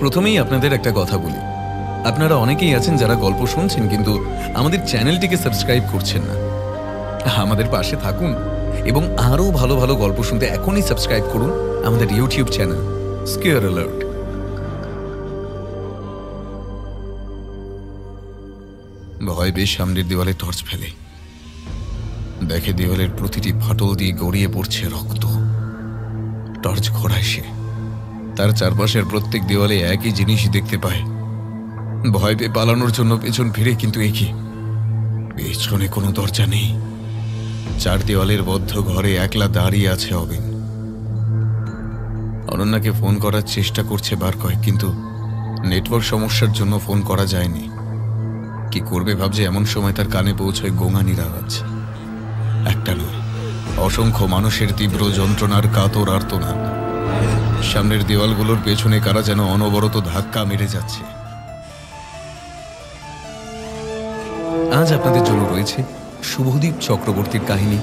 প্রথমেই আপনাদের একটা কথা বলি, আপনারা অনেকেই আছেন যারা গল্প শুনছেন কিন্তু আমাদের চ্যানেলটিকে সাবস্ক্রাইব করছেন না। আমাদের পাশে থাকুন এবং আরও ভালো ভালো গল্প শুনতে এখনই সাবস্ক্রাইব করুন আমাদের ইউটিউব চ্যানেল স্কেয়ার অ্যালার্ট। ভয় বেশ সামনের দেওয়ালে টর্চ ফেলে, দেখে দেওয়ালের প্রতিটি ফাটল দিয়ে গড়িয়ে পড়ছে রক্ত। টর্চ ঘোরায় সে, তার চারপাশের প্রত্যেক দেওয়ালে একই জিনিস দেখতে পায়। ভয় পেয়ে পালানোর জন্য পেছন ফিরে, কিন্তু একই পেছনে কোনো দরজা নেই। চার দেওয়ালের বদ্ধ ঘরে একলা দাঁড়িয়ে আছে অবিন। অনন্যাকে ফোন করার চেষ্টা করছে বার কয়েক, কিন্তু নেটওয়ার্ক সমস্যার জন্য ফোন করা যায়নি। কি করবে ভাবছে এমন সময় তার কানে পৌঁছয় গোঙানির আওয়াজ। একটা নয়, অসংখ্য মানুষের তীব্র যন্ত্রণার কাতর আর্তনাদ। সামনের দেওয়ালগুলোর পেছনে কারা যেন অনবরত ধাক্কা মেরে যাচ্ছে। আজ আপনাদের জন্য রয়েছে শুভদীপ চক্রবর্তীর কাহিনী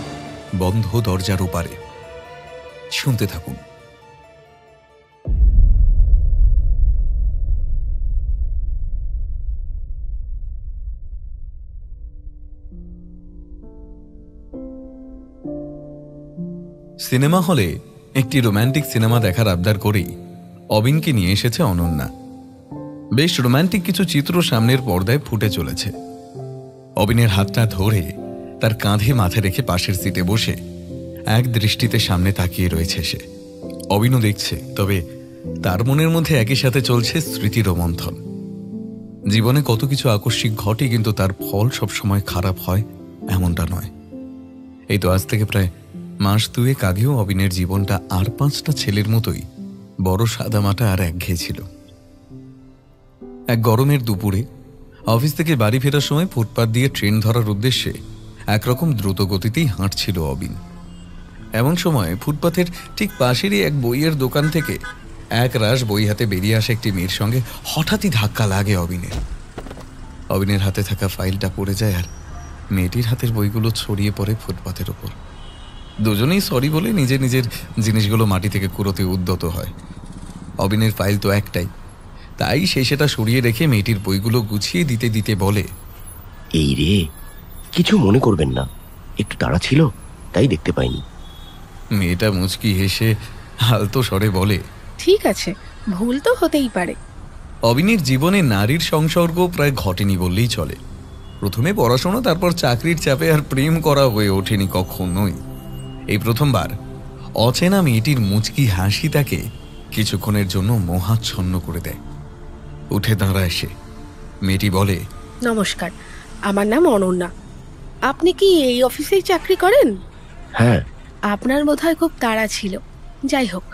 বন্ধ দরজার ওপারে। শুনতে থাকুন। সিনেমা হলে একটি রোম্যান্টিক সিনেমা দেখার আবদার করেই অবিনকে নিয়ে এসেছে অনন্যা। বেশ রোম্যান্টিক কিছু চিত্র সামনের পর্দায় ফুটে চলেছে। অবিনের হাতটা ধরে তার কাঁধে মাথা রেখে পাশের সিটে বসে এক দৃষ্টিতে সামনে তাকিয়ে রয়েছে সে। অবিনও দেখছে, তবে তার মনের মধ্যে একই সাথে চলছে স্মৃতি রোমন্থন। জীবনে কত কিছু আকস্মিক ঘটে, কিন্তু তার ফল সবসময় খারাপ হয় এমনটা নয়। এই তো আজ থেকে প্রায় মাস দুয়েক আগেও অবিনের জীবনটা আর পাঁচটা ছেলের মতোই বড় সাদামাটা আর একঘেয়ে ছিল। এক গরমের দুপুরে অফিস থেকে বাড়ি ফেরার সময় ফুটপাত দিয়ে ট্রেন ধরার উদ্দেশ্যে একরকম দ্রুত গতিতেই হাঁটছিল অবিন। এমন সময় ফুটপাথের ঠিক পাশেরই এক বইয়ের দোকান থেকে এক রাশ বই হাতে বেরিয়ে আসা একটি মেয়ের সঙ্গে হঠাৎই ধাক্কা লাগে অবিনের। অবিনের হাতে থাকা ফাইলটা পড়ে যায় আর মেয়েটির হাতের বইগুলো ছড়িয়ে পড়ে ফুটপাথের ওপর। দুজনেই সরি বলে নিজের নিজের জিনিসগুলো মাটি থেকে কুড়োতে উদ্যত হয়। অবিনের ফাইল তো একটাই, তাই সে সেটা সরিয়ে রেখে মেয়েটির বইগুলো গুছিয়ে দিতে দিতে বলে, এই রে, কিছু মনে করবেন না, একটু তাড়া ছিল তাই দেখতে পাইনি। মেয়েটা মুচকি হেসে আলতো স্বরে বলে, ঠিক আছে, ভুল তো হতেই পারে। অবিনের জীবনে নারীর সংসর্গ প্রায় ঘটেনি বললেই চলে। প্রথমে পড়াশোনা, তারপর চাকরির চাপে আর প্রেম করা হয়ে ওঠেনি কখনোই। এই প্রথমবার অচেনা মেয়েটির মুচকি হাসি তাকে কিছুক্ষণের জন্য মোহাচ্ছন্ন করে দেয়। উঠে দাঁড়ায় সে। মেয়েটি বলে, নমস্কার, আমার নাম অনন্যা। আপনি কি এই অফিসেই চাকরি করেন? হ্যাঁ। আপনার বোধহয় খুব তাড়া ছিল। যাই হোক,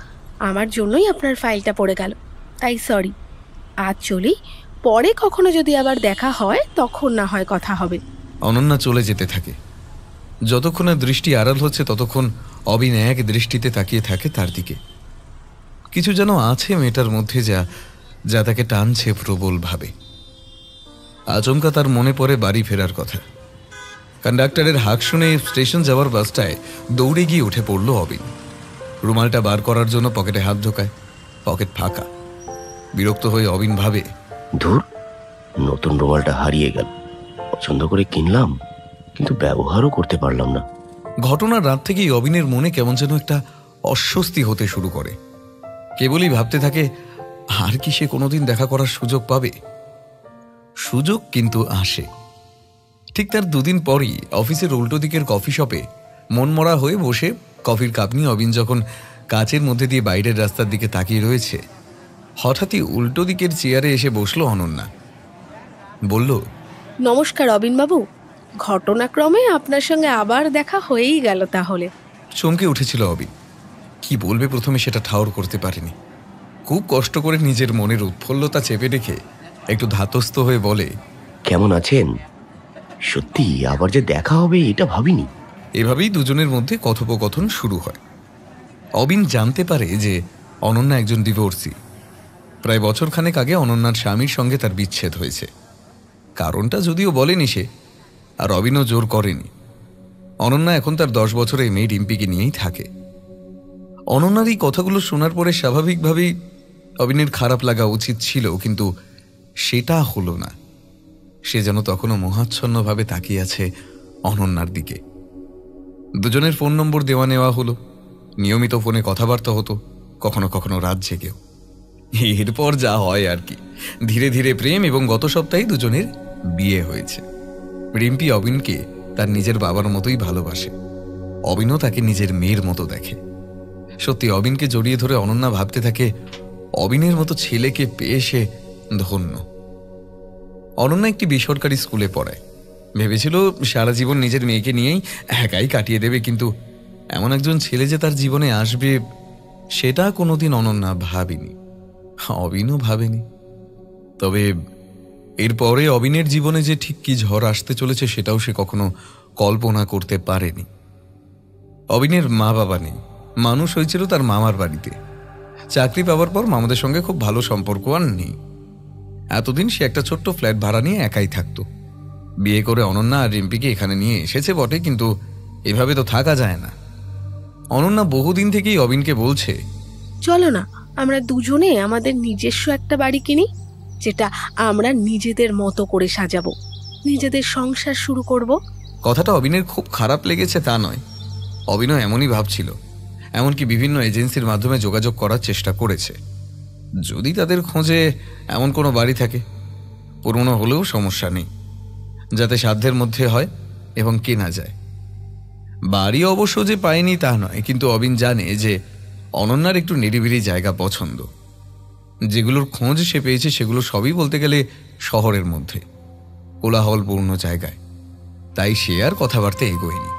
আমার জন্যই আপনার ফাইলটা পড়ে গেল, তাই সরি। আজ চলি, পরে কখনো যদি আবার দেখা হয় তখন না হয় কথা হবে। অনন্যা চলে যেতে থাকে। যতক্ষণ দৃষ্টি আড়াল হচ্ছে ততক্ষণ অবিন এক দৃষ্টিতে তাকিয়ে থাকে তার দিকে। কিছু যেন আছে মেয়েটার মধ্যে যা তাকে টানছে প্রবলভাবে। আচমকা তার মনে পড়ে বাড়ি ফেরার কথা। কন্ডাক্টরের হাঁক শুনে স্টেশন যাওয়ার বাসটায় দৌড়ে গিয়ে উঠে পড়ল অবিন। রুমালটা বার করার জন্য পকেটে হাত ঢোকায়, পকেট ফাঁকা। বিরক্ত হয়ে অবিন ভাবে, ধুর, নতুন রুমালটা হারিয়ে গেল। পছন্দ করে কিনলাম, কিন্তু ব্যবহারও করতে পারলাম না। ঘটনার রাত থেকেই অবিনের মনে কেমন যেন একটা অস্বস্তি হতে শুরু করে। কেবলই ভাবতে থাকে, আর কি সে কোনোদিন দেখা করার সুযোগ পাবে? সুযোগ কিন্তু আসে। ঠিক তার দুদিন পরই অফিসের উল্টো দিকের কফি শপে মনমরা হয়ে বসে কফির কাপ নিয়ে অবিন যখন কাচের মধ্যে দিয়ে বাইরের রাস্তার দিকে তাকিয়ে রয়েছে, হঠাৎই উল্টো দিকের চেয়ারে এসে বসলো অনন্যা। বলল, নমস্কার অবিনবাবু, ঘটনাক্রমে আপনার সঙ্গে আবার দেখা হয়েই গেল তাহলে। চমকে উঠেছিল অবিন। কি বলবে প্রথমে সেটা ঠাউর করতে পারেনি। খুব কষ্ট করে নিজের মনের উৎফুল্লতা চেপে রেখে একটু ধাতস্থ হয়ে বলে, কেমন আছেন? সত্যি আবার যে দেখা হবে এটা ভাবিনি। এভাবেই দুজনের মধ্যে কথোপকথন শুরু হয়। অবিন জানতে পারে যে অনন্যা একজন ডিভোর্সি। প্রায় বছরখানেক আগে অনন্যার স্বামীর সঙ্গে তার বিচ্ছেদ হয়েছে। কারণটা যদিও বলেনি সে, আর অবিনও জোর করেনি। অনন্যা এখন তার 10 বছরের মেয়ে ডিম্পিকে নিয়েই থাকে। অনন্যার এই কথাগুলো শোনার পরে স্বাভাবিকভাবেই অবিনের খারাপ লাগা উচিত ছিল, কিন্তু সেটা হলো না। সে যেন তখনও মোহাচ্ছন্নভাবে তাকিয়ে আছে অনন্যার দিকে। দুজনের ফোন নম্বর দেওয়া নেওয়া হলো, নিয়মিত ফোনে কথাবার্তা হতো, কখনো কখনো রাত জেগেও। এরপর যা হয় আর কি, ধীরে ধীরে প্রেম, এবং গত সপ্তাহে দুজনের বিয়ে হয়েছে। রিম্পি অবিনকে তার নিজের বাবার মতোই ভালোবাসে, অবিনও তাকে নিজের মেয়ের মতো দেখে। সত্যি অবিনকে জড়িয়ে ধরে অনন্যা ভাবতে থাকে অবিনের মতো ছেলেকে পেয়ে সে ধন্য। অনন্যা একটি বেসরকারি স্কুলে পড়ায়। ভেবেছিল সারা জীবন নিজের মেয়েকে নিয়েই একাই কাটিয়ে দেবে, কিন্তু এমন একজন ছেলে যে তার জীবনে আসবে সেটা কোনোদিন অনন্যা ভাবেনি, অবিনও ভাবেনি। তবে এরপরে অবিনের জীবনে যে ঠিক কি ঝড় আসতে চলেছে সেটাও সে কখনো কল্পনা করতে পারেনি। অবিনের মা বাবা নেই, মানুষ হয়েছিল তার মামার বাড়িতে। চাকরি পাওয়ার পর মামাদের সঙ্গে খুব ভালো সম্পর্ক আর নেই। এতদিন সে একটা ছোট্ট ফ্ল্যাট ভাড়া নিয়ে একাই থাকতো। বিয়ে করে অনন্যা আর রিম্পিকে এখানে নিয়ে এসেছে বটে, কিন্তু এভাবে তো থাকা যায় না। অনন্যা বহুদিন থেকেই অবিনকে বলছে, চলো না আমরা দুজনে আমাদের নিজস্ব একটা বাড়ি কিনি, যেটা আমরা নিজেদের মতো করে সাজাবো, নিজেদের সংসার শুরু করব। কথাটা অবিনের খুব খারাপ লেগেছে তা নয়, অবিনয় এমনই ভাবছিল। এমনকি বিভিন্ন এজেন্সির মাধ্যমে যোগাযোগ করার চেষ্টা করেছে, যদি তাদের খোঁজে এমন কোনো বাড়ি থাকে, পুরনো হলেও সমস্যা নেই, যাতে সাধ্যের মধ্যে হয় এবং কেনা যায়। বাড়ি অবশ্য যে পায়নি তা নয়, কিন্তু অবিন জানে যে অনন্যার একটু নিরিবিলি জায়গা পছন্দ। যেগুলোর খোঁজ সে পেয়েছে সেগুলো সবই বলতে গেলে শহরের মধ্যে, কোলাহলপূর্ণ জায়গায়। তাই সে আর কথাবার্তা এগোয়নি।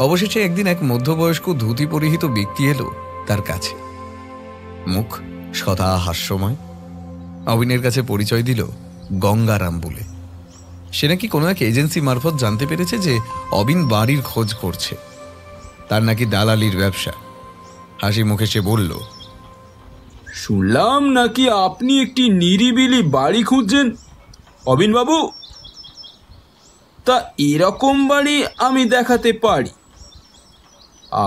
অবশেষে একদিন এক মধ্যবয়স্ক ধুতি পরিহিত ব্যক্তি এলো তার কাছে, মুখ সদা হাস্যময়। অবিনের কাছে পরিচয় দিল গঙ্গারাম বলে। সে নাকি কোনো এক এজেন্সি মারফত জানতে পেরেছে যে অবিন বাড়ির খোঁজ করছে, তার নাকি দালালির ব্যবসা। হাসি মুখে সে বলল, শুনলাম নাকি আপনি একটি নিরিবিলি বাড়ি খুঁজছেন অবিন বাবু। তা এরকম বাড়ি আমি দেখাতে পারি।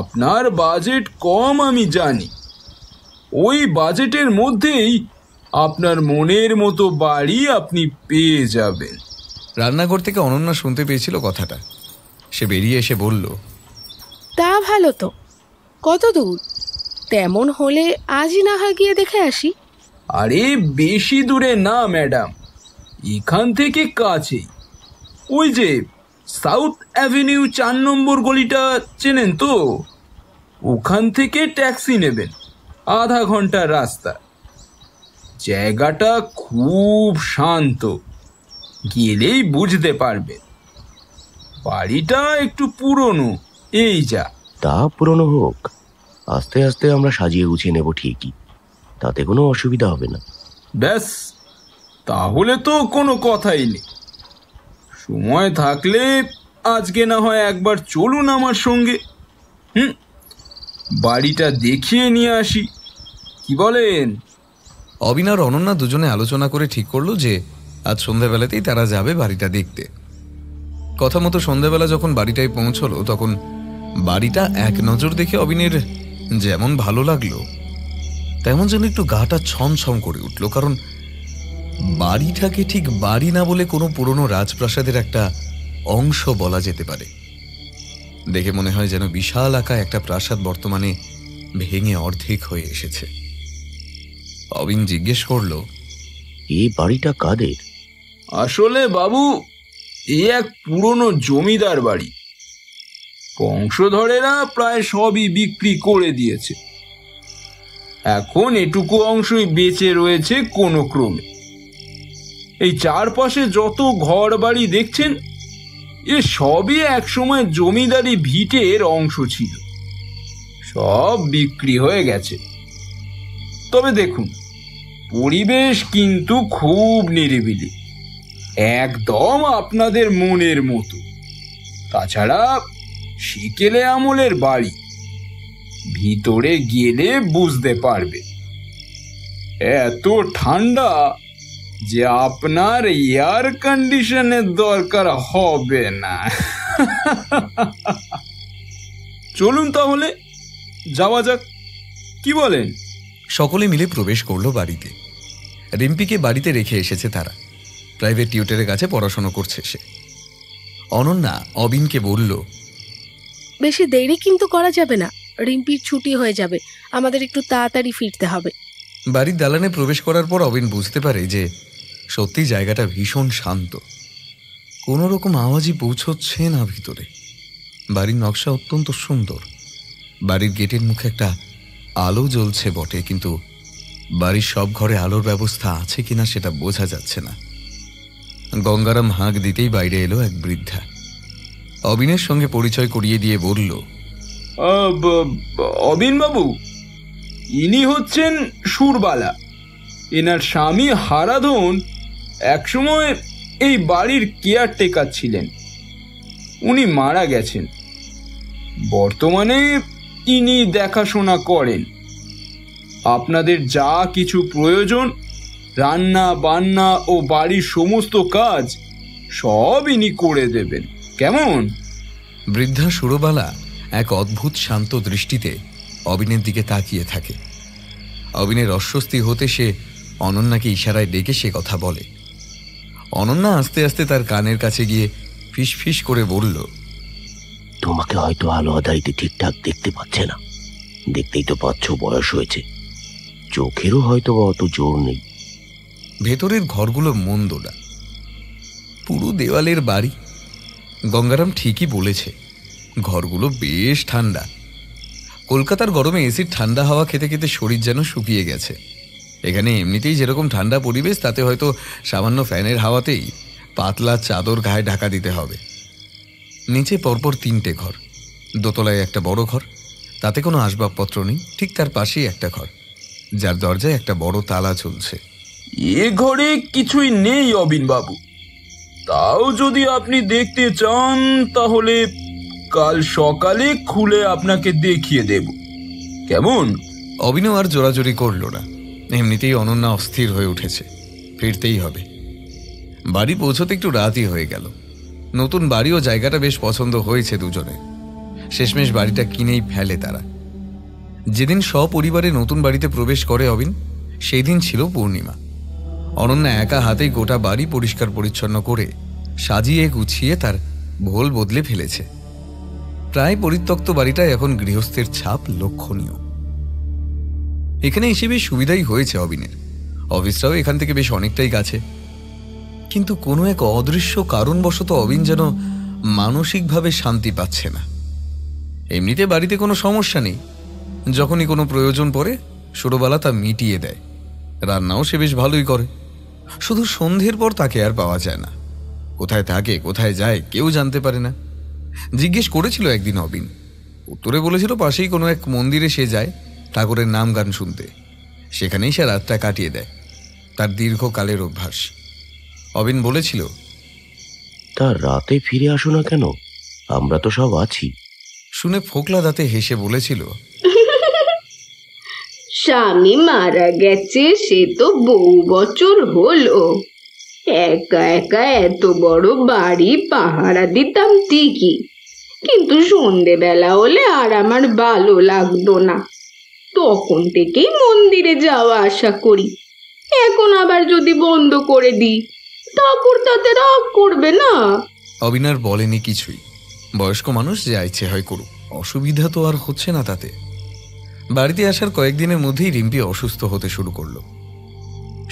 আপনার বাজেট কম আমি জানি, ওই বাজেটের মধ্যেই আপনার মনের মতো বাড়ি আপনি পেয়ে যাবেন। রান্নাঘর থেকে অনন্যা শুনতে পেয়েছিল কথাটা। সে বেরিয়ে এসে বলল, তা ভালো তো, কত দূর? তেমন হলে আজই না হয় গিয়ে দেখে আসি। আরে বেশি দূরে না ম্যাডাম, এখান থেকে কাছেই। ওই যে সাউথ অ্যাভিনিউ 4 নম্বর গলিটা চেনেন তো? ওখান থেকে ট্যাক্সি নেবেন, আধা ঘন্টার রাস্তা। জায়গাটা খুব শান্ত, গেলেই বুঝতে পারবেন। বাড়িটা একটু পুরনো, এই যা। তা পুরনো হোক, আস্তে আস্তে আমরা সাজিয়ে গুছিয়ে নেব ঠিকই, তাতে কোনো অসুবিধা হবে না। ব্যাস, তাহলে তো কোনো কথাই নেই। সময় থাকলে আজকে না হয় একবার চলুন আমার সঙ্গে। বাড়িটা দেখিয়ে নিয়ে আসি, কি বলেন? অবিন আর অনন্যা দুজনে আলোচনা করে ঠিক করলো যে আজ সন্ধ্যাবেলাতেই তারা যাবে বাড়িটা দেখতে। কথা মতো সন্ধ্যাবেলা যখন বাড়িটায় পৌঁছলো, তখন বাড়িটা এক নজর দেখে অবিনের যেমন ভালো লাগলো, তেমন যেন একটু গাটা ছমছম করে উঠল। কারণ বাড়িটাকে ঠিক বাড়ি না বলে কোনো পুরনো রাজপ্রাসাদের একটা অংশ বলা যেতে পারে। দেখে মনে হয় যেন বিশাল আকার একটা প্রাসাদ বর্তমানে ভেঙে অর্ধেক হয়ে এসেছে। অবিন জিজ্ঞেস করল, এই বাড়িটা কাদের? আসলে বাবু, এ এক পুরনো জমিদার বাড়ি। বংশধরেরা প্রায় সবই বিক্রি করে দিয়েছে, এখন এটুকু অংশই বেঁচে রয়েছে কোনো ক্রমে। এই চারপাশে যত ঘর বাড়ি দেখছেন, এ সবই একসময় জমিদারি ভিটের অংশ ছিল, সব বিক্রি হয়ে গেছে। তবে দেখুন, পরিবেশ কিন্তু খুব নিরিবিলি, একদম আপনাদের মনের মতো। তাছাড়া সেকেলে আমলের বাড়ি, ভিতরে গেলে বুঝতে পারবে। এত ঠান্ডা যে আপনার এয়ার কন্ডিশনের দরকার হবে না। চলুন তাহলে যাওয়া যাক, কি বলেন? সকলে মিলে প্রবেশ করলো বাড়িতে। রিম্পিকে বাড়িতে রেখে এসেছে তারা। প্রাইভেট টিউটরের কাছে পড়াশোনা করছে সে। অনন্যা অবিনকে বলল, বেশি দেরি কিন্তু করা যাবে না, রিম্পির ছুটি হয়ে যাবে, আমাদের একটু তাড়াতাড়ি ফিরতে হবে। বাড়ির দালানে প্রবেশ করার পর অবিন বুঝতে পারে যে সত্যি জায়গাটা ভীষণ শান্ত। কোনো রকম আওয়াজই পৌঁছচ্ছে না ভিতরে। বাড়ির নকশা অত্যন্ত সুন্দর। বাড়ির গেটের মুখে একটা আলো জ্বলছে বটে, কিন্তু বাড়ির সব ঘরে আলোর ব্যবস্থা আছে কিনা সেটা বোঝা যাচ্ছে না। গঙ্গারাম হাঁক দিতেই বাইরে এলো এক বৃদ্ধা। অবিনের সঙ্গে পরিচয় করিয়ে দিয়ে বলল, অবিন বাবু, ইনি হচ্ছেন সুরবালা। এনার স্বামী হারাধন একসময় এই বাড়ির কেয়ারটেকার ছিলেন। উনি মারা গেছেন। বর্তমানে ইনি দেখাশোনা করেন। আপনাদের যা কিছু প্রয়োজন, রান্না বান্না ও বাড়ির সমস্ত কাজ সব ইনি করে দেবেন। কেমন? বৃদ্ধা সুরবালা এক অদ্ভুত শান্ত দৃষ্টিতে অবিনের দিকে তাকিয়ে থাকে। অবিনের অস্বস্তি হতে সে অনন্যাকে ইশারায় ডেকে সে কথা বলে। অনন্যা আস্তে আস্তে তার কানের কাছে গিয়ে ফিস ফিস করে বলল, তোমাকে হয়তো আলো আধারিতে ঠিকঠাক দেখতে পাচ্ছে না। দেখতেই তো পাচ্ছ বয়স হয়েছে, চোখেরও হয়তো অত জোর নেই। ভেতরের ঘরগুলো মন্দ না, পুরো দেওয়ালের বাড়ি। গঙ্গারাম ঠিকই বলেছে, ঘরগুলো বেশ ঠান্ডা। কলকাতার গরমে এসির ঠান্ডা হাওয়া খেতে খেতে শরীর যেন শুকিয়ে গেছে। এখানে এমনিতেই যেরকম ঠান্ডা পরিবেশ, তাতে হয়তো সামান্য ফ্যানের হাওয়াতেই পাতলা চাদর গায়ে ঢাকা দিতে হবে। নিচে পরপর 3টে ঘর। দোতলায় একটা বড় ঘর, তাতে কোনো আসবাবপত্র নেই। ঠিক তার পাশেই একটা ঘর, যার দরজায় একটা বড় তালা ঝুলছে। এ ঘরে কিছুই নেই অবিন বাবু। তাও যদি আপনি দেখতে চান তাহলে কাল সকালে খুলে আপনাকে দেখিয়ে দেব। কেমন? অবিনও আর জোরাজোরি করল না। এমনিতেই অনন্যা অস্থির হয়ে উঠেছে, ফিরতেই হবে। বাড়ি পৌঁছতে একটু রাতই হয়ে গেল। নতুন বাড়ি ও জায়গাটা বেশ পছন্দ হয়েছে দুজনে। শেষমেশ বাড়িটা কিনেই ফেলে তারা। যেদিন সপরিবারে নতুন বাড়িতে প্রবেশ করে অবিন, সেই দিন ছিল পূর্ণিমা। অনন্যা একা হাতেই গোটা বাড়ি পরিষ্কার পরিচ্ছন্ন করে সাজিয়ে গুছিয়ে তার ভোল বদলে ফেলেছে। প্রায় পরিত্যক্ত বাড়িটা এখন গৃহস্থের ছাপ লক্ষণীয়। এখানে এসে বেশ সুবিধাই হয়েছে অবিনের। অফিসটাও এখান থেকে বেশ অনেকটাই কাছে। কিন্তু কোনো এক অদৃশ্য কারণবশত অবিন যেন মানসিকভাবে শান্তি পাচ্ছে না। এমনিতে বাড়িতে কোনো সমস্যা নেই, যখনই কোনো প্রয়োজন পড়ে সুরবালা তা মিটিয়ে দেয়। রান্নাও সে বেশ ভালোই করে। শুধু সন্ধ্যের পর তাকে আর পাওয়া যায় না। কোথায় থাকে, কোথায় যায়, কেউ জানতে পারে না। জিজ্ঞেস করেছিল একদিন অবিন, উত্তরে বলেছিল পাশেই কোনো এক মন্দিরে সে যায় ঠাকুরের নাম গান শুনতে। সেখানেই সে রাতটা কাটিয়ে দেয়, তার দীর্ঘকালের অভ্যাস। অবিন বলেছিল, তা রাতে ফিরে আসো না কেন? আমরা তো সব আছি। শুনে ফোকলা দাঁতে হেসে বলেছিল, স্বামী মারা গেছে সে তো বহু বছর হলো। একা একা এত বড় বাড়ি পাহারা দিতাম ঠিকই, কিন্তু সন্ধেবেলা হলে আর আমার ভালো লাগতো না। তখন থেকেই মন্দিরে যাওয়া আসা করি। এখন আবার যদি বন্ধ করে দিই, ঠাকুর তাতে রাগ করবে না? অবিন আর বলেনি কিছুই। বয়স্ক মানুষ যা ইচ্ছে হয় করুক, অসুবিধা তো আর হচ্ছে না তাতে। বাড়িতে আসার কয়েকদিনের মধ্যেই রিম্পি অসুস্থ হতে শুরু করলো।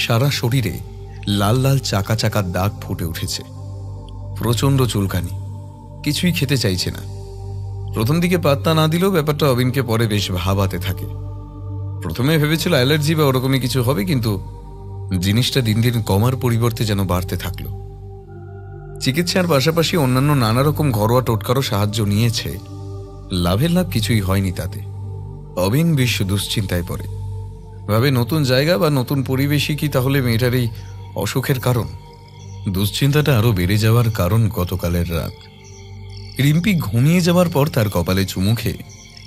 সারা শরীরে লাল লাল চাকা চাকা দাগ ফুটে উঠেছে, প্রচণ্ড চুলকানি, কিছুই খেতে চাইছে না। প্রথম দিকে পাত্তা না দিলেও ব্যাপারটা অবিনকে পরে বেশ ভাবাতে থাকে। প্রথমে ভেবেছিল অ্যালার্জি বা ওরকমই কিছু হবে, কিন্তু জিনিসটা দিন দিন কমার পরিবর্তে যেন বাড়তে থাকলো। চিকিৎসার পাশাপাশি অন্যান্য নানা রকম ঘরোয়া টোটকারও সাহায্য নিয়েছে। লাভের লাভ কিছুই হয়নি তাতে। অবিন বেশ দুশ্চিন্তায় পড়ে, ভাবে নতুন জায়গা বা নতুন পরিবেশই কি তাহলে মেয়েটার এই অসুখের কারণ? দুশ্চিন্তাটা আরো বেড়ে যাওয়ার কারণ গতকালের রাত। রিম্পি ঘুমিয়ে যাওয়ার পর তার কপালে চুমু খেয়ে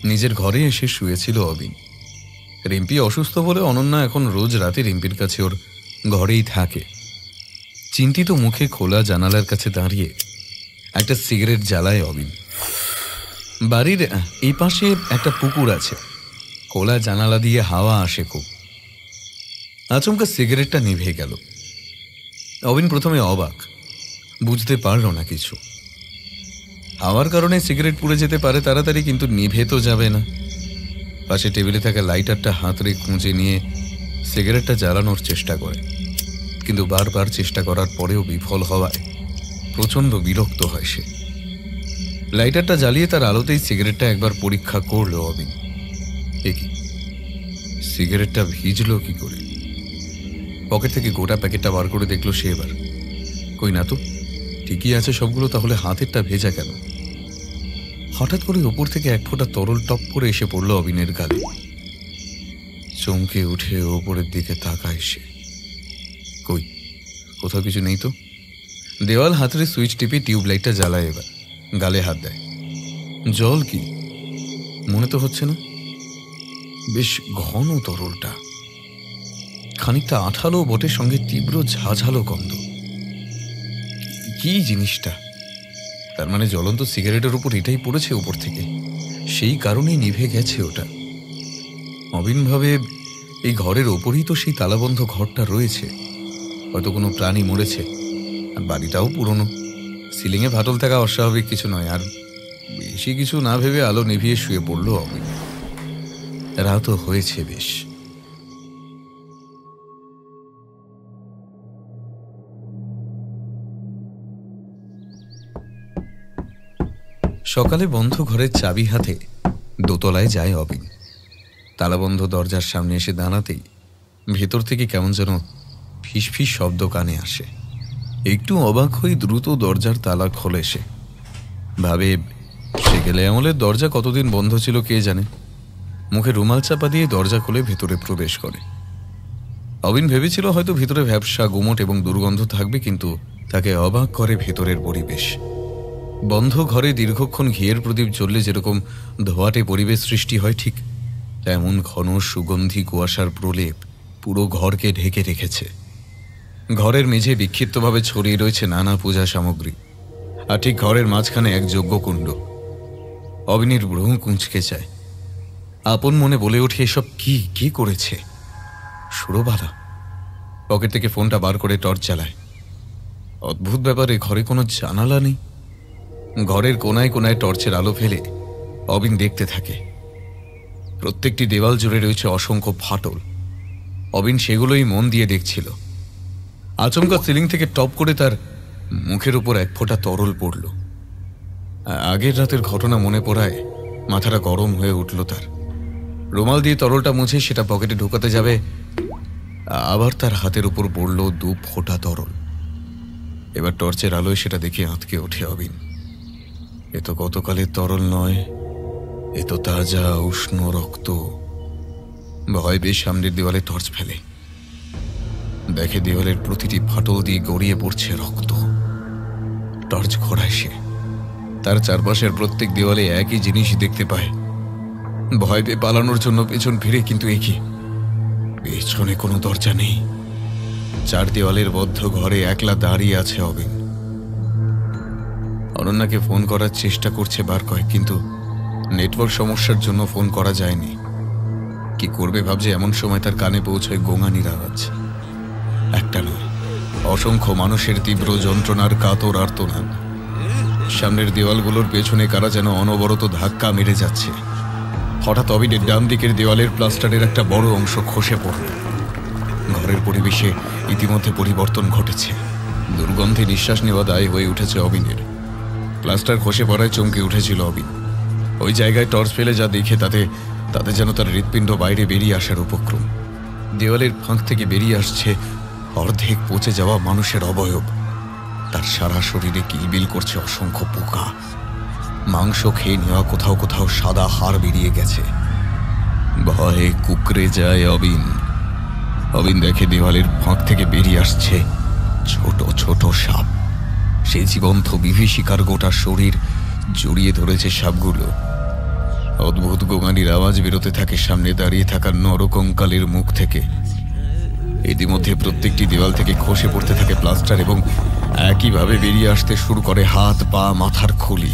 নিজের ঘরে এসে শুয়েছিল অবিন। রিম্পি অসুস্থ বলে অনন্যা এখন রোজ রাতে রিম্পির কাছে ওর ঘরেই থাকে। চিন্তিত মুখে খোলা জানালার কাছে দাঁড়িয়ে একটা সিগারেট জ্বালায় অবিন। বাড়ির এই পাশে একটা পুকুর আছে, খোলা জানালা দিয়ে হাওয়া আসে খুব। আচমকা সিগারেটটা নিভে গেল। অবিন প্রথমে অবাক, বুঝতে পারল না কিছু। হাওয়ার কারণে সিগারেট পুড়ে যেতে পারে তাড়াতাড়ি, কিন্তু নিভে তো যাবে না। পাশে টেবিলে থাকা লাইটারটা হাতড়ে খুঁজে নিয়ে সিগারেটটা জ্বালানোর চেষ্টা করে, কিন্তু বারবার চেষ্টা করার পরেও বিফল হওয়ায় প্রচণ্ড বিরক্ত হয় সে। লাইটারটা জ্বালিয়ে তার আলোতেই সিগারেটটা একবার পরীক্ষা করলো অবিন। কি সিগারেটটা ভিজল কি করে? পকেট থেকে গোটা প্যাকেটটা বার করে দেখলো সে। এবার কই না তো, ঠিকই আছে সবগুলো, তাহলে হাতেরটা ভেজা কেন? হঠাৎ করে উপর থেকে এক ফোঁটা তরল টপ করে এসে পড়লো অবিনের গালে। চমকে উঠে ওপরের দিকে তাকায় সে। কই, কোথাও কিছু নেই তো। দেওয়াল হাতের সুইচ টিপে টিউবলাইটটা জ্বালায়, এবার গালে হাত দেয়। জল কি মনে তো হচ্ছে না, বেশ ঘন তরলটা, খানিকটা আঠালো বটে, সঙ্গে তীব্র ঝাঝালো গন্ধ। কি জিনিসটা? তার মানে জ্বলন্ত সিগারেটের উপর এটাই পড়েছে উপর থেকে, সেই কারণেই নিভে গেছে ওটা। অবিন ভাবে এই ঘরের ওপরেই তো সেই তালাবন্ধ ঘরটা রয়েছে, হয়তো কোনো প্রাণী মরেছে। আর বাড়িটাও পুরনো, সিলিংয়ে ফাটল থাকা অস্বাভাবিক কিছু নয়। আর বেশি কিছু না ভেবে আলো নিভিয়ে শুয়ে পড়ল অবিন। রাতও হয়েছে বেশ। সকালে বন্ধ ঘরের চাবি হাতে দোতলায় যায় অবিন। তালাবন্ধ দরজার সামনে এসে দাঁড়াতেই ভেতর থেকে কেমন যেন ফিসফিস শব্দ কানে আসে। একটু অবাক হয়ে দ্রুত দরজার তালা খোলে সে। ভাবে সে গেলে আমলের দরজা কতদিন বন্ধ ছিল কে জানে। মুখে রুমাল চাপা দিয়ে দরজা খুলে ভেতরে প্রবেশ করে। অবিন ভেবেছিল হয়তো ভিতরে ভ্যাপসা, গুমট এবং দুর্গন্ধ থাকবে, কিন্তু তাকে অবাক করে ভেতরের পরিবেশ। বন্ধ ঘরে দীর্ঘক্ষণ ঘিয়ের প্রদীপ জ্বললে যেরকম ধোঁয়াটে পরিবেশ সৃষ্টি হয়, ঠিক তেমন ঘন সুগন্ধি কুয়াশার প্রলেপ পুরো ঘরকে ঢেকে রেখেছে। ঘরের মেঝে বিক্ষিপ্তভাবে ছড়িয়ে রয়েছে নানা পূজা সামগ্রী, আর ঠিক ঘরের মাঝখানে এক যজ্ঞকুণ্ড। অবিনের ভ্রু কুঁচকে যায়। আপন মনে বলে ওঠে, এসব কি কি করেছে সুরবালা। পকেট থেকে ফোনটা বার করে টর্চ জ্বালায়। অদ্ভুত ব্যাপারে ঘরে কোনো জানালা নেই। ঘরের কোনায় কোনায় টর্চের আলো ফেলে অবিন দেখতে থাকে। প্রত্যেকটি দেওয়াল জুড়ে রয়েছে অসংখ্য ফাটল। অবিন সেগুলোই মন দিয়ে দেখছিল। আচমকা সিলিং থেকে টপ করে তার মুখের উপর এক ফোঁটা তরল পড়ল। আগের রাতের ঘটনা মনে পড়ায় মাথাটা গরম হয়ে উঠল তার। রুমাল দিয়ে তরলটা মুছে সেটা পকেটে ঢোকাতে যাবে, আবার তার হাতের উপর পড়ল 2 ফোঁটা তরল। এবার টর্চের আলোয় সেটা দেখে আঁতকে ওঠে অবিন। এ তো গতকালের তরল নয়, এ তো তাজা উষ্ণ রক্ত। ভয় পেয়ে সামনের দেওয়ালে টর্চ ফেলে, দেখে দেওয়ালের প্রতিটি ফাটল দিয়ে গড়িয়ে পড়ছে রক্ত। টর্চ ঘোরায় সে, তার চারপাশের প্রত্যেক দেওয়ালে একই জিনিস দেখতে পায়। ভয় পেয়ে পালানোর জন্য পেছন ফিরে, কিন্তু একই পেছনে কোনো দরজা নেই। 4 দেওয়ালের বদ্ধ ঘরে একলা দাঁড়িয়ে আছে অবিন। অনন্যাকে ফোন করার চেষ্টা করছে বার কয়েক, কিন্তু নেটওয়ার্ক সমস্যার জন্য ফোন করা যায়নি। কি করবে ভাবছে, এমন সময় তার কানে পৌঁছয় গোঙানির আওয়াজ। একটা নয়, অসংখ্য মানুষের তীব্র যন্ত্রণার কাতর আর্তনাদ। সামনের দেওয়ালগুলোর পেছনে কারা যেন অনবরত ধাক্কা মেরে যাচ্ছে। হঠাৎ অবিনের ডান দিকের দেওয়ালের প্লাস্টারের একটা বড় অংশ খসে পড়ল। ঘরের পরিবেশে ইতিমধ্যে পরিবর্তন ঘটেছে। দুর্গন্ধে নিঃশ্বাস নেওয়া দায় হয়ে উঠেছে অবিনের। প্লাস্টার খসে পড়ায় চমকে উঠেছিল অবিন। ওই জায়গায় টর্চ ফেলে যা দেখে তাতে যেন তার হৃৎপিণ্ড বাইরে বেরিয়ে আসার উপক্রম। দেওয়ালের ফাঁক থেকে বেরিয়ে আসছে অর্ধেক পচে যাওয়া মানুষের অবয়ব। তার সারা শরীরে কিলবিল করছে অসংখ্য পোকা। মাংস খেয়ে নেওয়া কোথাও কোথাও সাদা হাড় বেরিয়ে গেছে। ভয়ে কুকড়ে যায় অবিন। অবিন দেখে দেওয়ালের ফাঁক থেকে বেরিয়ে আসছে ছোট ছোট সাপ। সেই জীবন্ত বিভীষিকার গোটা শরীর জড়িয়ে ধরেছে সাপগুলো। অদ্ভুত গোঙানির আওয়াজ বেরোতে থাকে সামনে দাঁড়িয়ে থাকা নরকঙ্কালের মুখ থেকে। ইতিমধ্যে প্রত্যেকটি দেওয়াল থেকে খসে পড়তে থাকে প্লাস্টার এবং একইভাবে বেরিয়ে আসতে শুরু করে হাত, পা, মাথার খুলি।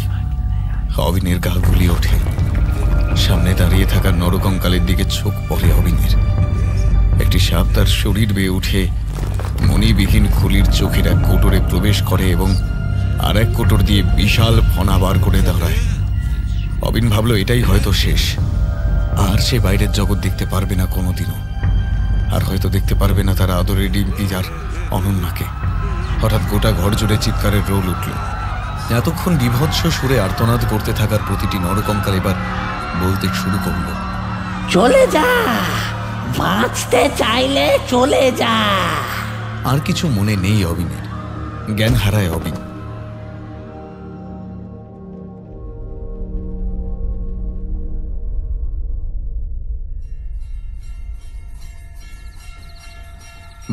অবিনের গা গুলি ওঠে। সামনে দাঁড়িয়ে থাকা নরকঙ্কালের দিকে চোখ পড়ে অবিনের। একটি একটি সাপ তার শরীর বেয়ে উঠে মণিবিহীন খুলির চোখের এক কোটরে প্রবেশ করে এবং আর এক কোটর দিয়ে বিশাল ফনা বার করে দাঁড়ায়। অবিন ভাবল এটাই হয়তো শেষ, আর সে বাইরের জগৎ দেখতে পারবে না কোনোদিনও, আর হয়তো দেখতে পারবে না তার আদরের ডিম্পি আর অনন্যাকে। হঠাৎ গোটা ঘর জুড়ে চিৎকারের রোল উঠল। এতক্ষণ বিভৎস সুরে আর্তনাদ করতে থাকার প্রতিটি নরকঙ্কাল এবার বলতে শুরু করল, চলে যা, বাঁচতে চাইলে চলে যা। আর কিছু মনে নেই অবিনের, জ্ঞান হারায় অবিন।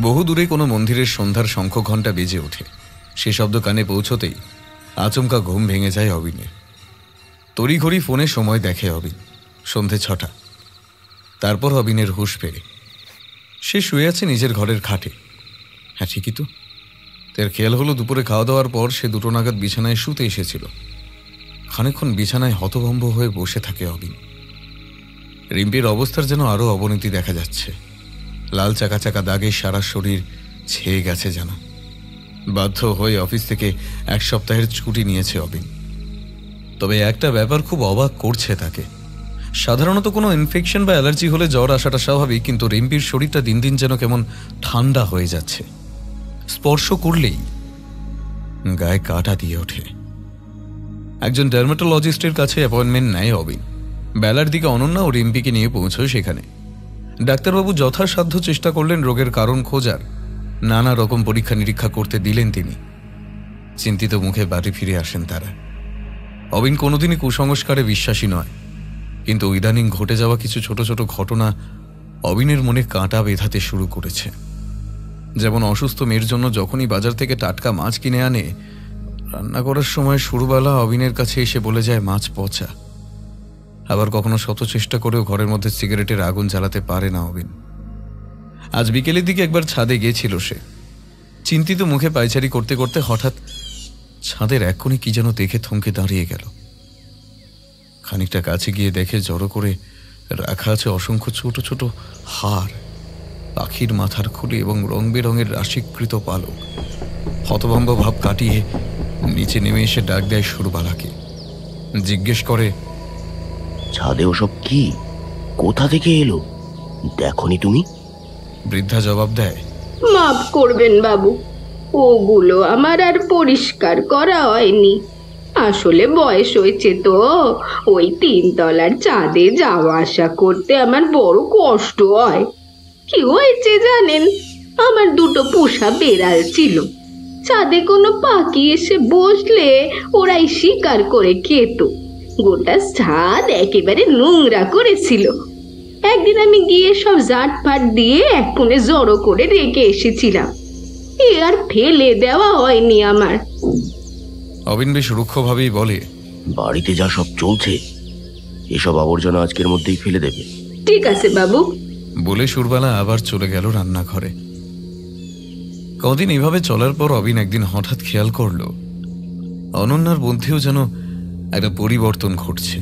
বহু দূরে কোনো মন্দিরের সন্ধ্যার শঙ্খ ঘণ্টা বেজে ওঠে। সে শব্দ কানে পৌঁছতেই আচমকা ঘুম ভেঙে যায় অবিনের। তড়িঘড়ি ফোনে সময় দেখে অবিন, সন্ধে 6টা। তারপর অবিনের হুঁশ ফেরে। সে শুয়ে আছে নিজের ঘরের খাটে। হ্যাঁ, ঠিকই তো। তার খেয়াল হলো দুপুরে খাওয়া দাওয়ার পর সে 2টো নাগাদ বিছানায় শুতে এসেছিল। খানিকক্ষণ বিছানায় হতভম্ব হয়ে বসে থাকে অবিন। রিম্পির অবস্থার যেন আরও অবনতি দেখা যাচ্ছে। লাল চাকা চাকা দাগে সারা শরীর ছেয়ে গেছে যেন। বাধ্য হয়ে অফিস থেকে 1 সপ্তাহের ছুটি নিয়েছে অবিন। তবে একটা ব্যাপার খুব অবাক করছে তাকে। সাধারণত কোনো ইনফেকশন বা অ্যালার্জি হলে জ্বর আসাটা স্বাভাবিক, কিন্তু রিম্পির শরীরটা দিন দিন যেন কেমন ঠান্ডা হয়ে যাচ্ছে। স্পর্শ করলেই গায়ে কাঁটা দিয়ে ওঠে। একজন ডার্মাটোলজিস্টের কাছে অ্যাপয়েন্টমেন্ট নেয় অবিন। বেলার দিকে অনন্যা ও রিম্পিকে নিয়ে পৌঁছয় সেখানে। ডাক্তারবাবু যথাসাধ্য চেষ্টা করলেন রোগের কারণ খোঁজার। নানা রকম পরীক্ষা নিরীক্ষা করতে দিলেন তিনি। চিন্তিত মুখে বাড়ি ফিরে আসেন তারা। অবিন কোনোদিনই কুসংস্কারে বিশ্বাসী নয়, কিন্তু ইদানিং ঘটে যাওয়া কিছু ছোট ছোট ঘটনা অবিনের মনে কাঁটা বেঁধাতে শুরু করেছে। যেমন অসুস্থ মেয়ের জন্য যখনই বাজার থেকে টাটকা মাছ কিনে আনে, রান্না করার সময় শুরুবেলা অবিনের কাছে এসে বলে যায় মাছ পচা। আবার কখনো শত চেষ্টা করেও ঘরের মধ্যে সিগারেটের আগুন জ্বালাতে পারে না অবিন। আজ বিকেলের দিকে একবার ছাদে গিয়েছিল সে। চিন্তিত মুখে পায়চারি করতে করতে হঠাৎ ছাদের এক কোণে কি যেন দেখে থমকে দাঁড়িয়ে গেল। খানিকটা কাছে গিয়ে দেখে জড়ো করে রাখা আছে অসংখ্য ছোট ছোট হার, পাখির মাথার খুলি এবং রং বেরঙের রাশিকৃত পালক। হতভম্ব ভাব কাটিয়ে নিচে নেমে এসে ডাক দেয় সুরবালাকে। জিজ্ঞেস করে, ছাদে ওসব কি? কোথা থেকে এলো? দেখনি তুমি? বৃদ্ধা জবাব দেয়, মাফ করবেন বাবু, ওগুলো আমার আর পরিষ্কার করা হয়নি। আসলে বয়স হয়েছে তো, ওই 3 তলার ছাদে যাওয়া আসা করতে আমার বড় কষ্ট হয়। কি হয়েছে জানেন, আমার 2টো পোষা বেড়াল ছিল। ছাদে কোনো পাখি এসে বসলে ওরাই শিকার করে খেত। গোটা ছাদ একেবারে নোংরা করেছিল। একদিন আমি গিয়ে সব জাট ফাট দিয়ে এক কোণে জড়ো করে রেখে এসেছিলাম। এ আর ফেলে দেওয়া হয়নি আমার। অবিন বেশ রুক্ষভাবেই বলে, বাড়িতে যা সব চলছে, এসব আবর্জনা আজকের মধ্যেই ফেলে দেবে। ঠিক আছে বাবু। বলে সুরবালা আবার চলে গেল রান্নাঘরে। কদিন এভাবে চলার পর অবিন একদিন হঠাৎ খেয়াল করল অনন্যার মধ্যেও যেন একটা পরিবর্তন ঘটছে।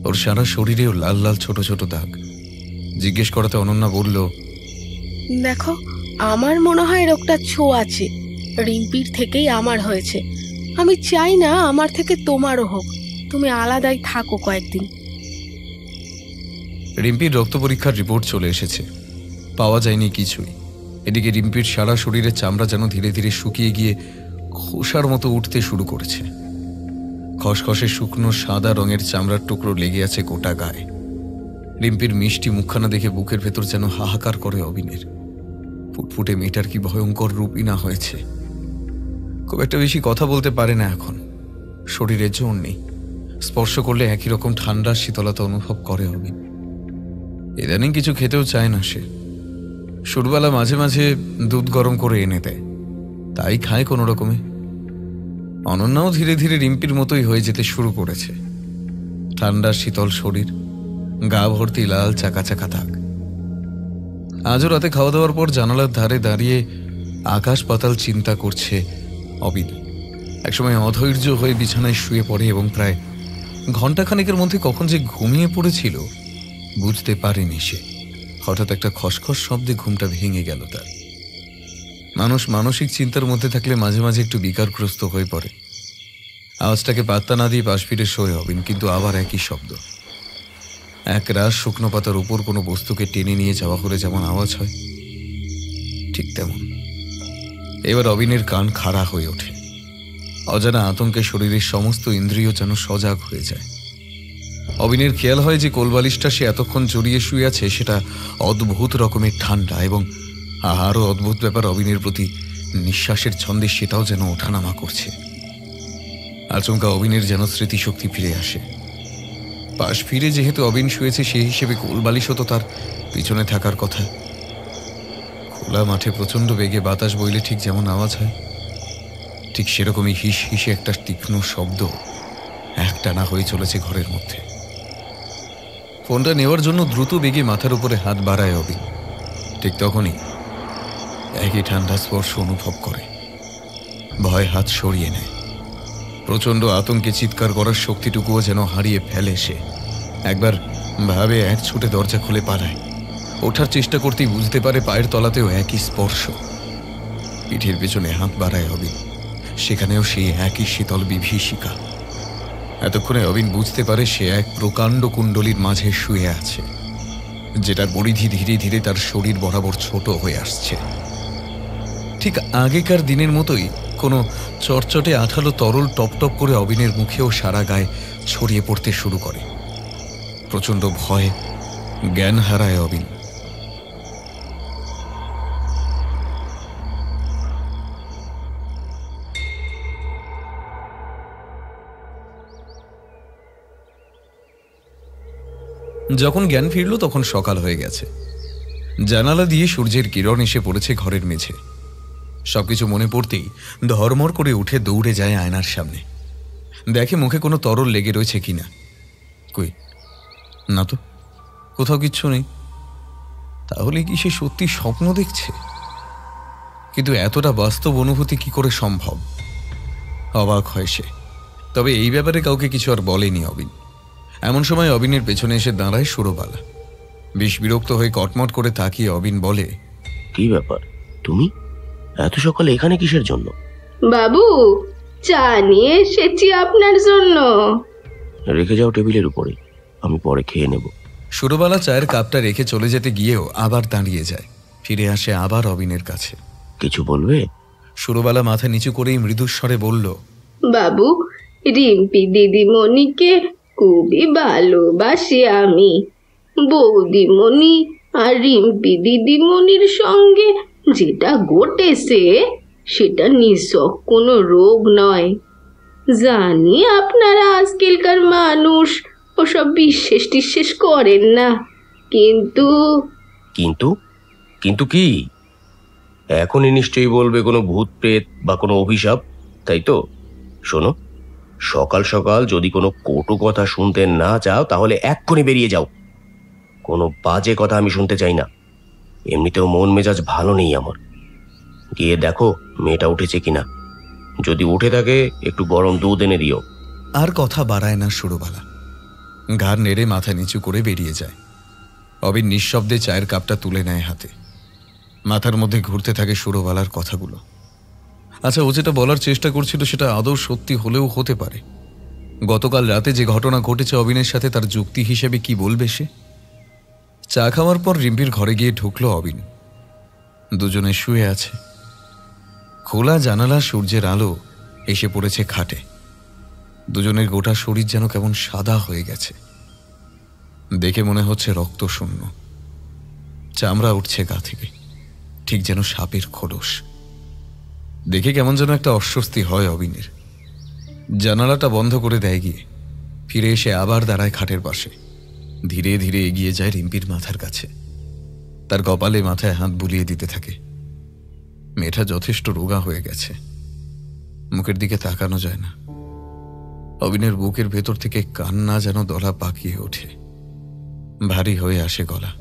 ওর সারা শরীরেও লাল লাল ছোট ছোট দাগ। জিজ্ঞেস করাতে অনন্যা বলল, দেখো, আমার মনে হয় রোগটা ছোঁয়াচে। রিম্পির থেকেই আমার হয়েছে। আমি চাই না আমার থেকে তোমারও হোক। তুমি আলাদাই থাকো কয়েকদিন। রিম্পির রক্ত পরীক্ষার রিপোর্ট চলে এসেছে। পাওয়া যায়নি কিছুই। এদিকে রিম্পির সারা শরীরের চামড়া যেন ধীরে ধীরে শুকিয়ে গিয়ে খোসার মতো উঠতে শুরু করেছে। খসখসে শুকনো সাদা রঙের চামড়ার টুকরো লেগে আছে গোটা গায়ে। রিম্পির মিষ্টি মুখখানা দেখে বুকের ভেতর যেন হাহাকার করে অবিনের। ফুটফুটে মেয়েটার কি ভয়ঙ্কর রূপই না হয়েছে। খুব একটা বেশি কথা বলতে পারে না এখন, শরীরে জোর নেই। স্পর্শ করলে একই রকম ঠান্ডা শীতলতা অনুভব করে অবিন। ইদানিং কিছু খেতেও চায় না সে। সুরবালা মাঝে মাঝে দুধ গরম করে এনে দেয়, তাই খায় কোনো রকমে। অনন্যাও ধীরে ধীরে রিম্পির মতোই হয়ে যেতে শুরু করেছে। ঠান্ডা শীতল শরীর, গা ভর্তি লাল চাকা চাকা দাগ। আজও রাতে খাওয়া দাওয়ার পর জানালার ধারে দাঁড়িয়ে আকাশ পাতাল চিন্তা করছে অবিন। একসময় অধৈর্য হয়ে বিছানায় শুয়ে পড়ে এবং প্রায় ঘণ্টাখানেকের মধ্যে কখন যে ঘুমিয়ে পড়েছিল বুঝতে পারেনি সে। হঠাৎ একটা খসখস শব্দে ঘুমটা ভেঙে গেল তার। মানুষ মানসিক চিন্তার মধ্যে থাকলে মাঝে মাঝে একটু বিকারগ্রস্ত হয়ে পড়ে। আওয়াজটাকে পাত্তা না দিয়ে পাশ ফিরে শোয় অবিন, কিন্তু আবার একই শব্দ। এক রাশ শুকনো পাতার উপর কোনো বস্তুকে টেনে নিয়ে যাওয়া হলে যেমন আওয়াজ হয়, ঠিক তেমন। এবার অবিনের কান খাড়া হয়ে ওঠে। অজানা আতঙ্কে শরীরের সমস্ত ইন্দ্রিয় যেন সজাগ হয়ে যায়। অবিনের খেয়াল হয় যে কোলবালিশটা সে এতক্ষণ জড়িয়ে শুয়ে আছে সেটা অদ্ভুত রকমের ঠান্ডা, এবং আরও অদ্ভুত ব্যাপার, অবিনের প্রতি নিঃশ্বাসের ছন্দে সেটাও যেন ওঠানামা করছে। আচমকা অবিনের যেন স্মৃতিশক্তি ফিরে আসে। পাশ ফিরে যেহেতু অবিন শুয়েছে, সেই হিসেবে কোলবালিশও তো তার পিছনে থাকার কথা। খোলা মাঠে প্রচণ্ড বেগে বাতাস বইলে ঠিক যেমন আওয়াজ হয়, ঠিক সেরকমই হিস হিসে একটা তীক্ষ্ণ শব্দ একটানা হয়ে চলেছে ঘরের মধ্যে। ফোনটা নেওয়ার জন্য দ্রুত বেগে মাথার উপরে হাত বাড়ায় অবিন। ঠিক তখনই একই ঠান্ডা স্পর্শ অনুভব করে। ভয় হাত সরিয়ে নেয়। প্রচণ্ড আতঙ্কে চিৎকার করার শক্তিটুকুও যেন হারিয়ে ফেলে সে। একবার ভাবে এক ছুটে দরজা খুলে পালায়। ওঠার চেষ্টা করতেই বুঝতে পারে পায়ের তলাতেও একই স্পর্শ। পিঠের পেছনে হাত বাড়ায় অবিন, সেখানেও সেই একই শীতল বিভীষিকা। এতক্ষণে অবিন বুঝতে পারে সে এক প্রকাণ্ড কুণ্ডলীর মাঝে শুয়ে আছে, যেটার পরিধি ধীরে ধীরে তার শরীর বরাবর ছোট হয়ে আসছে। ঠিক আগেকার দিনের মতোই কোনো চটচটে আঠালো তরল টপটপ করে অবিনের মুখেও সারা গায়ে ছড়িয়ে পড়তে শুরু করে। প্রচণ্ড ভয়ে জ্ঞান হারায় অবিন। যখন জ্ঞান ফিরল তখন সকাল হয়ে গেছে। জানালা দিয়ে সূর্যের কিরণ এসে পড়েছে ঘরের মেঝে। সবকিছু মনে পড়তেই ধর্মর করে উঠে দৌড়ে যায় আয়নার সামনে। দেখে মুখে কোনো তরল লেগে রয়েছে কিনা। কই, না তো, কোথাও কিচ্ছু নেই। তাহলে কি সে সত্যি স্বপ্ন দেখছে? কিন্তু এতটা বাস্তব অনুভূতি কি করে সম্ভব? অবাক হয় সে। তবে এই ব্যাপারে কাউকে কিছু আর বলেনি অবিন। এমন সময় অবিনের পেছনে এসে দাঁড়ায় সুরবালা। বেশ বিরক্ত হয়ে কটমট করে তাকিয়ে অবিন বলে, কি ব্যাপার, তুমি এত সকালে এখানে কিসের জন্য? বাবু, চা নিয়ে এসেছি আপনার জন্য। রেখে যাও টেবিলের উপরে, আমি পরে খেয়ে নেব। সুরবালা চায়ের কাপটা রেখে চলে যেতে গিয়েও আবার দাঁড়িয়ে যায়। ফিরে আসে আবার অবিনের কাছে। কিছু বলবে? সুরবালা মাথা নিচু করেই মৃদুস্বরে বলল, বাবু, রিম্পি দিদিমণিকে খুবই ভালোবাসি আমি। বৌদিমণি আর রিম্পি দিদিমণির সঙ্গে যেটা ঘটেছে সেটা নিছক কোনো রোগ নয়। জানি আপনারা আজকালকার মানুষ ওসব বিশ্বাস টিশ্বাস করেন না, কিন্তু কিন্তু কিন্তু কি? এখনই নিশ্চয়ই বলবে কোনো ভূত প্রেত বা কোনো অভিশাপ, তাই তো? শোনো, সকাল সকাল যদি কোনো কটু কথা শুনতে না চাও তাহলে এক্ষুনি বেরিয়ে যাও। কোনো বাজে কথা আমি শুনতে চাই না। এমনিতেও মন মেজাজ ভালো নেই আমার। গিয়ে দেখো মেয়েটা উঠেছে কিনা। যদি উঠে থাকে একটু গরম দুধ এনে দিও। আর কথা বাড়ায় না সুরবালা। ঘাড় নেড়ে মাথা নিচু করে বেরিয়ে যায়। অবিন নিঃশব্দে চায়ের কাপটা তুলে নেয় হাতে। মাথার মধ্যে ঘুরতে থাকে সুরবালার কথাগুলো। আচ্ছা, ও যেটা বলার চেষ্টা করছিল সেটা আদৌ সত্যি হলেও হতে পারে। গতকাল রাতে যে ঘটনা ঘটেছে অবিনের সাথে, তার যুক্তি হিসেবে কি বলবে সে? চা খাওয়ার পর রিম্পির ঘরে গিয়ে ঢুকলো অবিন। দুজনে শুয়ে আছে। খোলা জানালা সূর্যের আলো এসে পড়েছে খাটে। দুজনের গোটা শরীর যেন কেমন সাদা হয়ে গেছে। দেখে মনে হচ্ছে রক্ত শূন্য। চামড়া উঠছে গা থেকে, ঠিক যেন সাপের খোলস। দেখে কেমন যেন একটা অস্বস্তি হয় অবিনের। জানালাটা বন্ধ করে দেয় গিয়ে। ফিরে এসে আবার দাঁড়ায় খাটের পাশে। ধীরে ধীরে এগিয়ে যায় রিম্পির মাথার কাছে। তার কপালে মাথায় হাত বুলিয়ে দিতে থাকে। মেয়েটা যথেষ্ট রোগা হয়ে গেছে। মুখের দিকে তাকানো যায় না। অবিনের বুকের ভেতর থেকে কান্না যেন দলা পাকিয়ে ওঠে। ভারী হয়ে আসে গলা।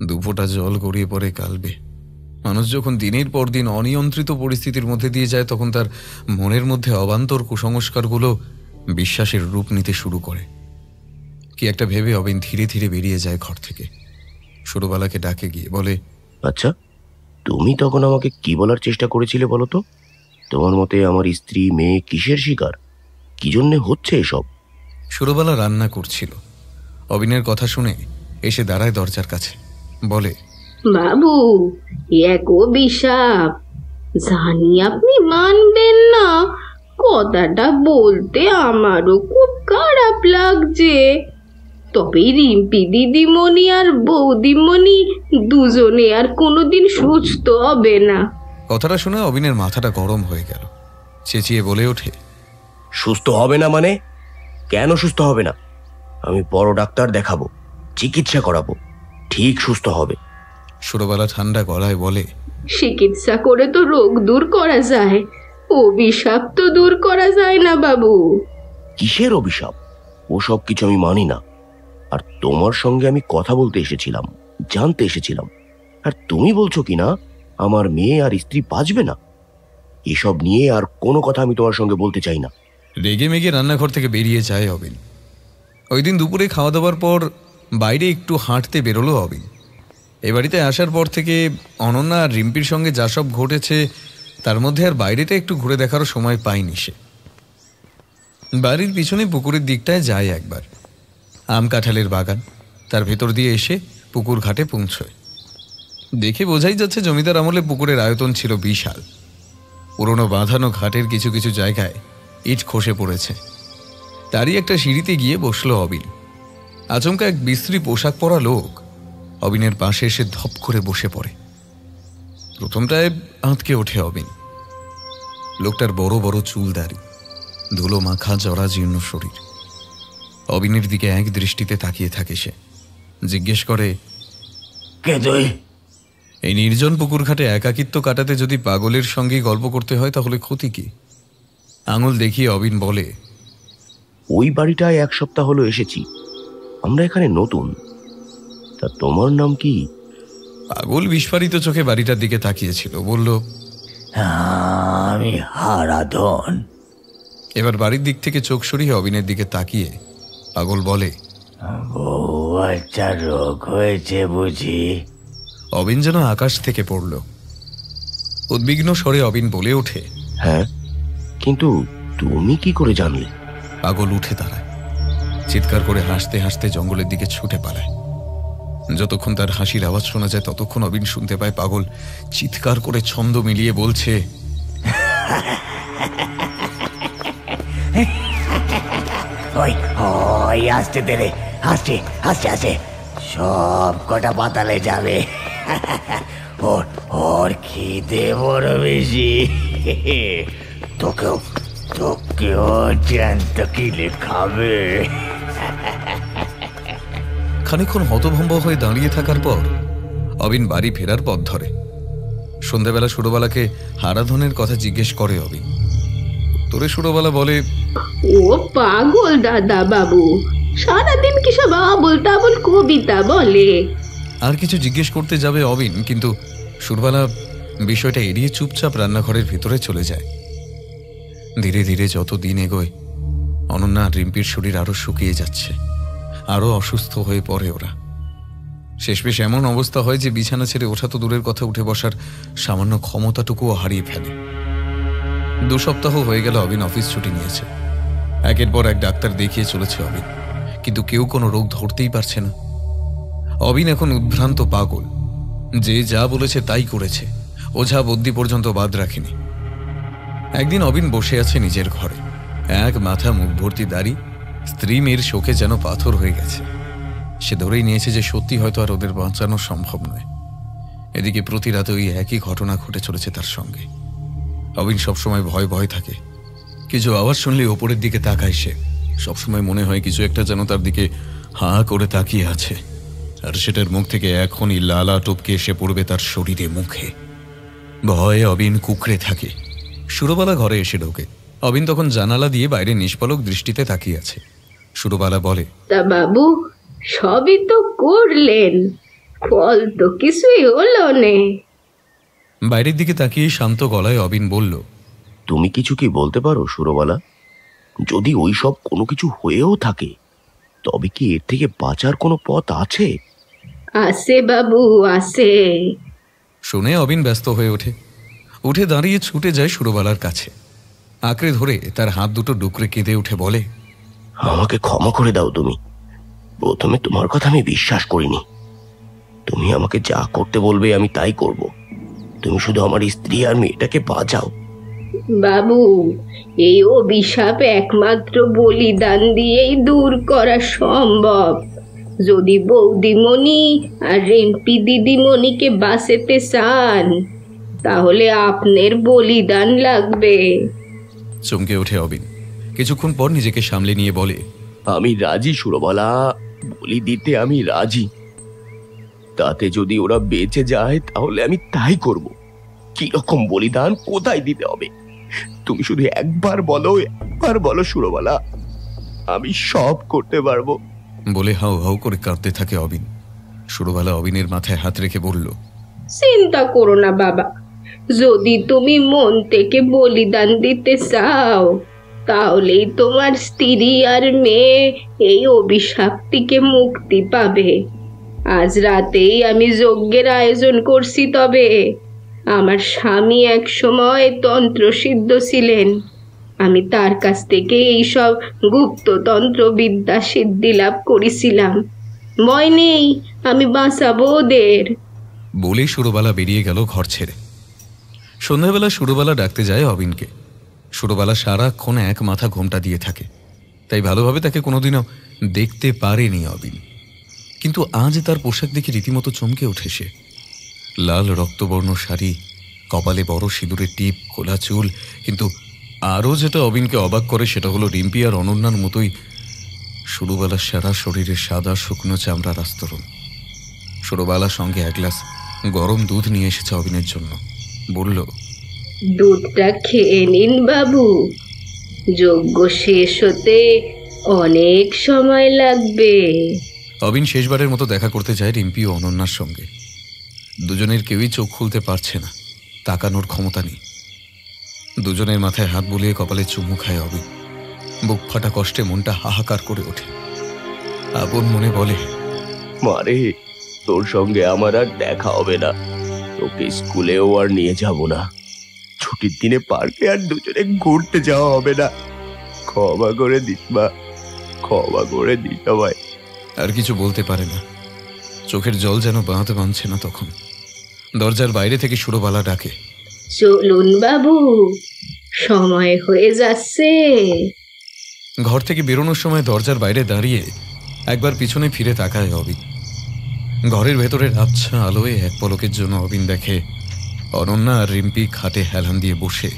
দুফোঁটা জল গড়িয়ে পড়ে কালবে। মানুষ যখন দিনের পর দিন অনিয়ন্ত্রিত পরিস্থিতির মধ্যে দিয়ে যায়, তখন তার মনের মধ্যে অবান্তর কুসংস্কারগুলো বিশ্বাসের রূপ নিতে শুরু করে। কি একটা ভেবে অবিন ধীরে ধীরে বেরিয়ে যায় ঘর থেকে। সুরবালাকে ডাকে গিয়ে বলে, আচ্ছা, তুমি তখন আমাকে কি বলার চেষ্টা করেছিলে বলো তো? তোমার মতে আমার স্ত্রী মেয়ে কিসের শিকার? কি জন্যে হচ্ছে এসব? সুরবালা রান্না করছিল। অবিনের কথা শুনে এসে দাঁড়ায় দরজার কাছে, বলে, বাবু, এক অভিশাপ। জানি আপনি মানবেন না, কথাটা বলতে আমারও খুব খারাপ লাগছে। তবে রিম্পি দিদিমণি আর বৌদিমণি দুজনে আর কোনোদিন সুস্থ হবে না। কথাটা শুনে অবিনের মাথাটা গরম হয়ে গেল। চেঁচিয়ে বলে ওঠে, সুস্থ হবে না মানে? কেন সুস্থ হবে না? আমি বড় ডাক্তার দেখাবো, চিকিৎসা করাবো, ঠিক সুস্থ হবে। সুরবালা ঠান্ডা গলায় বলে, চিকিৎসা করে তো রোগ দূর করা যায়, অভিশাপ তো দূর করা যায় না বাবু। কিসের অভিশাপ? ওসব কিছু আমি মানি না। আর তোমার সঙ্গে আমি কথা বলতে এসেছিলাম, জানতে এসেছিলাম। আর তুমি বলছো কিনা আমার মেয়ে আর স্ত্রী বাঁচবে না? এসব নিয়ে আর কোনো কথা আমি তোমার সঙ্গে বলতে চাই না। রেগে মেগে রান্নাঘর থেকে বেরিয়ে যায় অবিন। ওই দিন দুপুরে খাওয়া দাওয়ার পর বাইরে একটু হাঁটতে বেরোলো অবিন। এ বাড়িতে আসার পর থেকে অনন্যা আর রিম্পির সঙ্গে যা সব ঘটেছে তার মধ্যে আর বাইরেটা একটু ঘুরে দেখারও সময় পায়নি সে। বাড়ির পিছনে পুকুরের দিকটায় যায় একবার। আম কাঁঠালের বাগান, তার ভেতর দিয়ে এসে পুকুর ঘাটে পৌঁছয়। দেখে বোঝাই যাচ্ছে জমিদার আমলে পুকুরের আয়তন ছিল বিশাল। পুরনো বাঁধানো ঘাটের কিছু কিছু জায়গায় ইট খসে পড়েছে। তারই একটা সিঁড়িতে গিয়ে বসলো অবিন। আচমকা এক বিশ্রী পোশাক পরা লোক অবিনের পাশে এসে ধপ করে বসে পড়ে। প্রথমটায় আঁতকে ওঠে অবিন। লোকটার বড় বড় চুল দাড়ি, ধুলো মাখা জরাজীর্ণ শরীর। অবিনের দিকে এক দৃষ্টিতে তাকিয়ে থাকে সে। জিজ্ঞেস করে, কে তুই? এই নির্জন পুকুর ঘাটে একাকিত্ব কাটাতে যদি পাগলের সঙ্গে গল্প করতে হয় তাহলে ক্ষতি কি? আঙুল দেখিয়ে অবিন বলে, ওই বাড়িটায় 1 সপ্তাহ হলো এসেছি, আমরা এখানে নতুন। তা তোমার নাম কি? পাগল বিস্ফারিত চোখে বাড়িটার দিকে তাকিয়েছিল, বলল, আমি হারাধন। এবার বাড়ির দিক থেকে চোখ সরিয়ে অবিনের দিকে তাকিয়ে পাগল বলে, বউ বাচ্চা রোগ হয়েছে বুঝি? অবিন যেন আকাশ থেকে পড়ল। উদ্বিগ্ন স্বরে অবিন বলে ওঠে, হ্যাঁ, কিন্তু তুমি কি করে জানলে? পাগল উঠে দাঁড়ায়, চিৎকার করে হাসতে হাসতে জঙ্গলের দিকে ছুটে পালায়। যতক্ষণ তার হাসির আওয়াজ শোনা যায় ততক্ষণ অবিন শুনতে পায় পাগল চিৎকার করে ছন্দ মিলিয়ে বলছে, ওই ওই আসতে দেরে, আসছে আসছে আসছে, সব কটা পাতালে যাবে। ওর ওর খিদে বড় বেশি। তোকেও তোকেও জ্যান্ত কিলে খাবে। খানিকক্ষণ হতভম্ব হয়ে দাঁড়িয়ে থাকার পর অবিন বাড়ি ফেরার পথ ধরে। সন্ধ্যাবেলা সুরবালাকে হারাধনের কথা জিজ্ঞেস করে অবিন। উত্তরে সুরবালা বলে, ও পাগল দাদা বাবু, সারাদিন কি সব আবল তাবল কবিতা বলে। আর কিছু জিজ্ঞেস করতে যাবে অবিন, কিন্তু সুরবালা বিষয়টা এড়িয়ে চুপচাপ রান্নাঘরের ভিতরে চলে যায়। ধীরে ধীরে যত দিন এগোয় অনন্যা আর রিম্পির শরীর আরো শুকিয়ে যাচ্ছে, আরো অসুস্থ হয়ে পড়ে ওরা। শেষমেশ এমন অবস্থা হয় যে বিছানা ছেড়ে ওঠা তো দূরের কথা, উঠে বসার সামান্য ক্ষমতাটুকুও হারিয়ে ফেলে। 2 সপ্তাহ হয়ে গেল অবিন অফিস ছুটি নিয়েছে। একের পর এক ডাক্তার দেখিয়ে চলেছে অবিন, কিন্তু কেউ কোনো রোগ ধরতেই পারছে না। অবিন এখন উদ্ভ্রান্ত পাগল, যে যা বলেছে তাই করেছে, ওঝা বদ্যি পর্যন্ত বাদ রাখেনি। একদিন অবিন বসে আছে নিজের ঘরে, এক মাথা মুখ ভর্তি দাড়ি, স্ত্রী মেয়ের শোকে যেন পাথর হয়ে গেছে। সে ধরেই নিয়েছে যে সত্যি হয়তো আর ওদের বাঁচানো সম্ভব নয়। এদিকে প্রতি রাতে ওই একই ঘটনা ঘটে চলেছে তার সঙ্গে। অবিন সবসময় ভয় ভয় থাকে। কিছু আওয়াজ শুনলে ওপরের দিকে তাকায় সে। সবসময় মনে হয় কিছু একটা যেন তার দিকে হাঁ করে তাকিয়ে আছে, আর সেটার মুখ থেকে এখনই লালা টপকে এসে পড়বে তার শরীরে, মুখে। ভয়ে অবিন কুকড়ে থাকে। সুরবালা ঘরে এসে ঢোকে। অবিন তখন জানালা দিয়ে বাইরে নিষ্পলক দৃষ্টিতে তাকিয়ে আছে। সুরবালা বলে, তা বাবু, সবই তো করলেন, ফল তো কিছুই হলো নে। বাইরের দিকে তাকিয়ে শান্ত গলায় অবিন বলল, তুমি কিছু কি বলতে পারো সুরবালা? যদি ওই সব কোনো কিছু হয়েও থাকে, তবে কি এর থেকে বাঁচার কোনো পথ আছে? আসে বাবু আসে। শুনে অবিন ব্যস্ত হয়ে ওঠে, উঠে দাঁড়িয়ে ছুটে যায় সুরবালার কাছে, আঁকড়ে ধরে তার হাত দুটো ডুকরে কেঁদে উঠে বলে, আমাকে ক্ষমা করে দাও তুমি। প্রথমে তোমার কথা আমি বিশ্বাস করিনি। তুমি আমাকে যা করতে বলবে আমি তাই করব। তুমি শুধু আমার স্ত্রী আর মেয়েটাকে বাঁচাও। বাবু, এই অভিশাপ একমাত্র বলিদান দিয়েই দূর করা সম্ভব। যদি বৌদিমণি আর রিম্পি দিদিমণিকে বাঁচাতে চান তাহলে আপনার বলিদান লাগবে। চমকে ওঠে অবিন। কিছুক্ষণ পর নিজেকে সামলে নিয়ে বলে, আমি রাজি সুরবালা, বলি দিতে আমি রাজি। তাতে যদি ওরা বেঁচে যায় তাহলে আমি তাই করব। কি রকম বলিদান, কোথায় দিতে হবে তুমি শুধু একবার বলো সুরবালা, আমি সব করতে পারবো। বলে হাউ হাউ করে কাঁদতে থাকে অবিন। সুরবালা অবিনের মাথায় হাত রেখে বলল, চিন্তা করো না বাবা, যদি তুমি মন থেকে বলিদান দিতে চাও তাহলেই তোমার স্ত্রী আর মেয়ে এই অভিশাপ থেকে মুক্তি পাবে। আজ রাতেই আমি যজ্ঞের আয়োজন করছি। তবে আমার স্বামী এক সময় তন্ত্রসিদ্ধ ছিলেন, আমি তার কাছ থেকে এইসব গুপ্ততন্ত্র বিদ্যা সিদ্ধি লাভ করেছিলাম। ভয় নেই, আমি বাঁচাবো ওদের। বলে সুরবালা বেরিয়ে গেল ঘর ছেড়ে। সন্ধ্যাবেলা সুরবালা ডাকতে যায় অবিনকে। সুরবালা সারাক্ষণ এক মাথা ঘোমটা দিয়ে থাকে, তাই ভালোভাবে তাকে কোনোদিনও দেখতে পারেনি অবিন। কিন্তু আজ তার পোশাক দেখে রীতিমতো চমকে ওঠে সে। লাল রক্তবর্ণ শাড়ি, কপালে বড় সিঁদুরের টিপ, খোলা চুল। কিন্তু আরও যেটা অবিনকে অবাক করে সেটা হলো রিম্পি আর অনন্যার মতোই সুরবালার সারা শরীরে সাদা শুকনো চামড়ার আস্তরণ। সুরবালা সঙ্গে এক গ্লাস গরম দুধ নিয়ে এসেছে অবিনের জন্য। বলল, দুধটা খেয়ে নিন বাবু, যজ্ঞ শেষ হতে অনেক সময় লাগবে। অবিন শেষবারের মতো দেখা করতে যায় রিম্পি ও অনন্যার সঙ্গে। দুজনের কেউই চোখ খুলতে পারছে না, তাকানোর ক্ষমতা নেই। দুজনের মাথায় হাত বুলিয়ে কপালে চুমু খায় অবিন। বুক ফাটা কষ্টে মনটা হাহাকার করে ওঠে। আপন মনে বলে, মারে, তোর সঙ্গে আমার আর দেখা হবে না। তোকে স্কুলেও আর নিয়ে যাব না। ছুটির দিনে পার্কে আর দুজনে ঘুরতে যাওয়া হবে না। ক্ষমা করে দিস মা, ক্ষমা করে দিস সবাই। আর কিছু বলতে পারে না। চোখের জল যেন বাঁধ বাঁধছে না তখন। দরজার বাইরে থেকে সুরবালা ডাকে, চলুন বাবু, সময় হয়ে যাচ্ছে। ঘর থেকে বেরোনোর সময় দরজার বাইরে দাঁড়িয়ে একবার পিছনে ফিরে তাকায় অবিন। ঘরের ভেতরের আবছা আলোয় এক পলকের জন্য অবিন দেখে অনন্যা আর রিম্পি খাটে হেলান দিয়ে বসে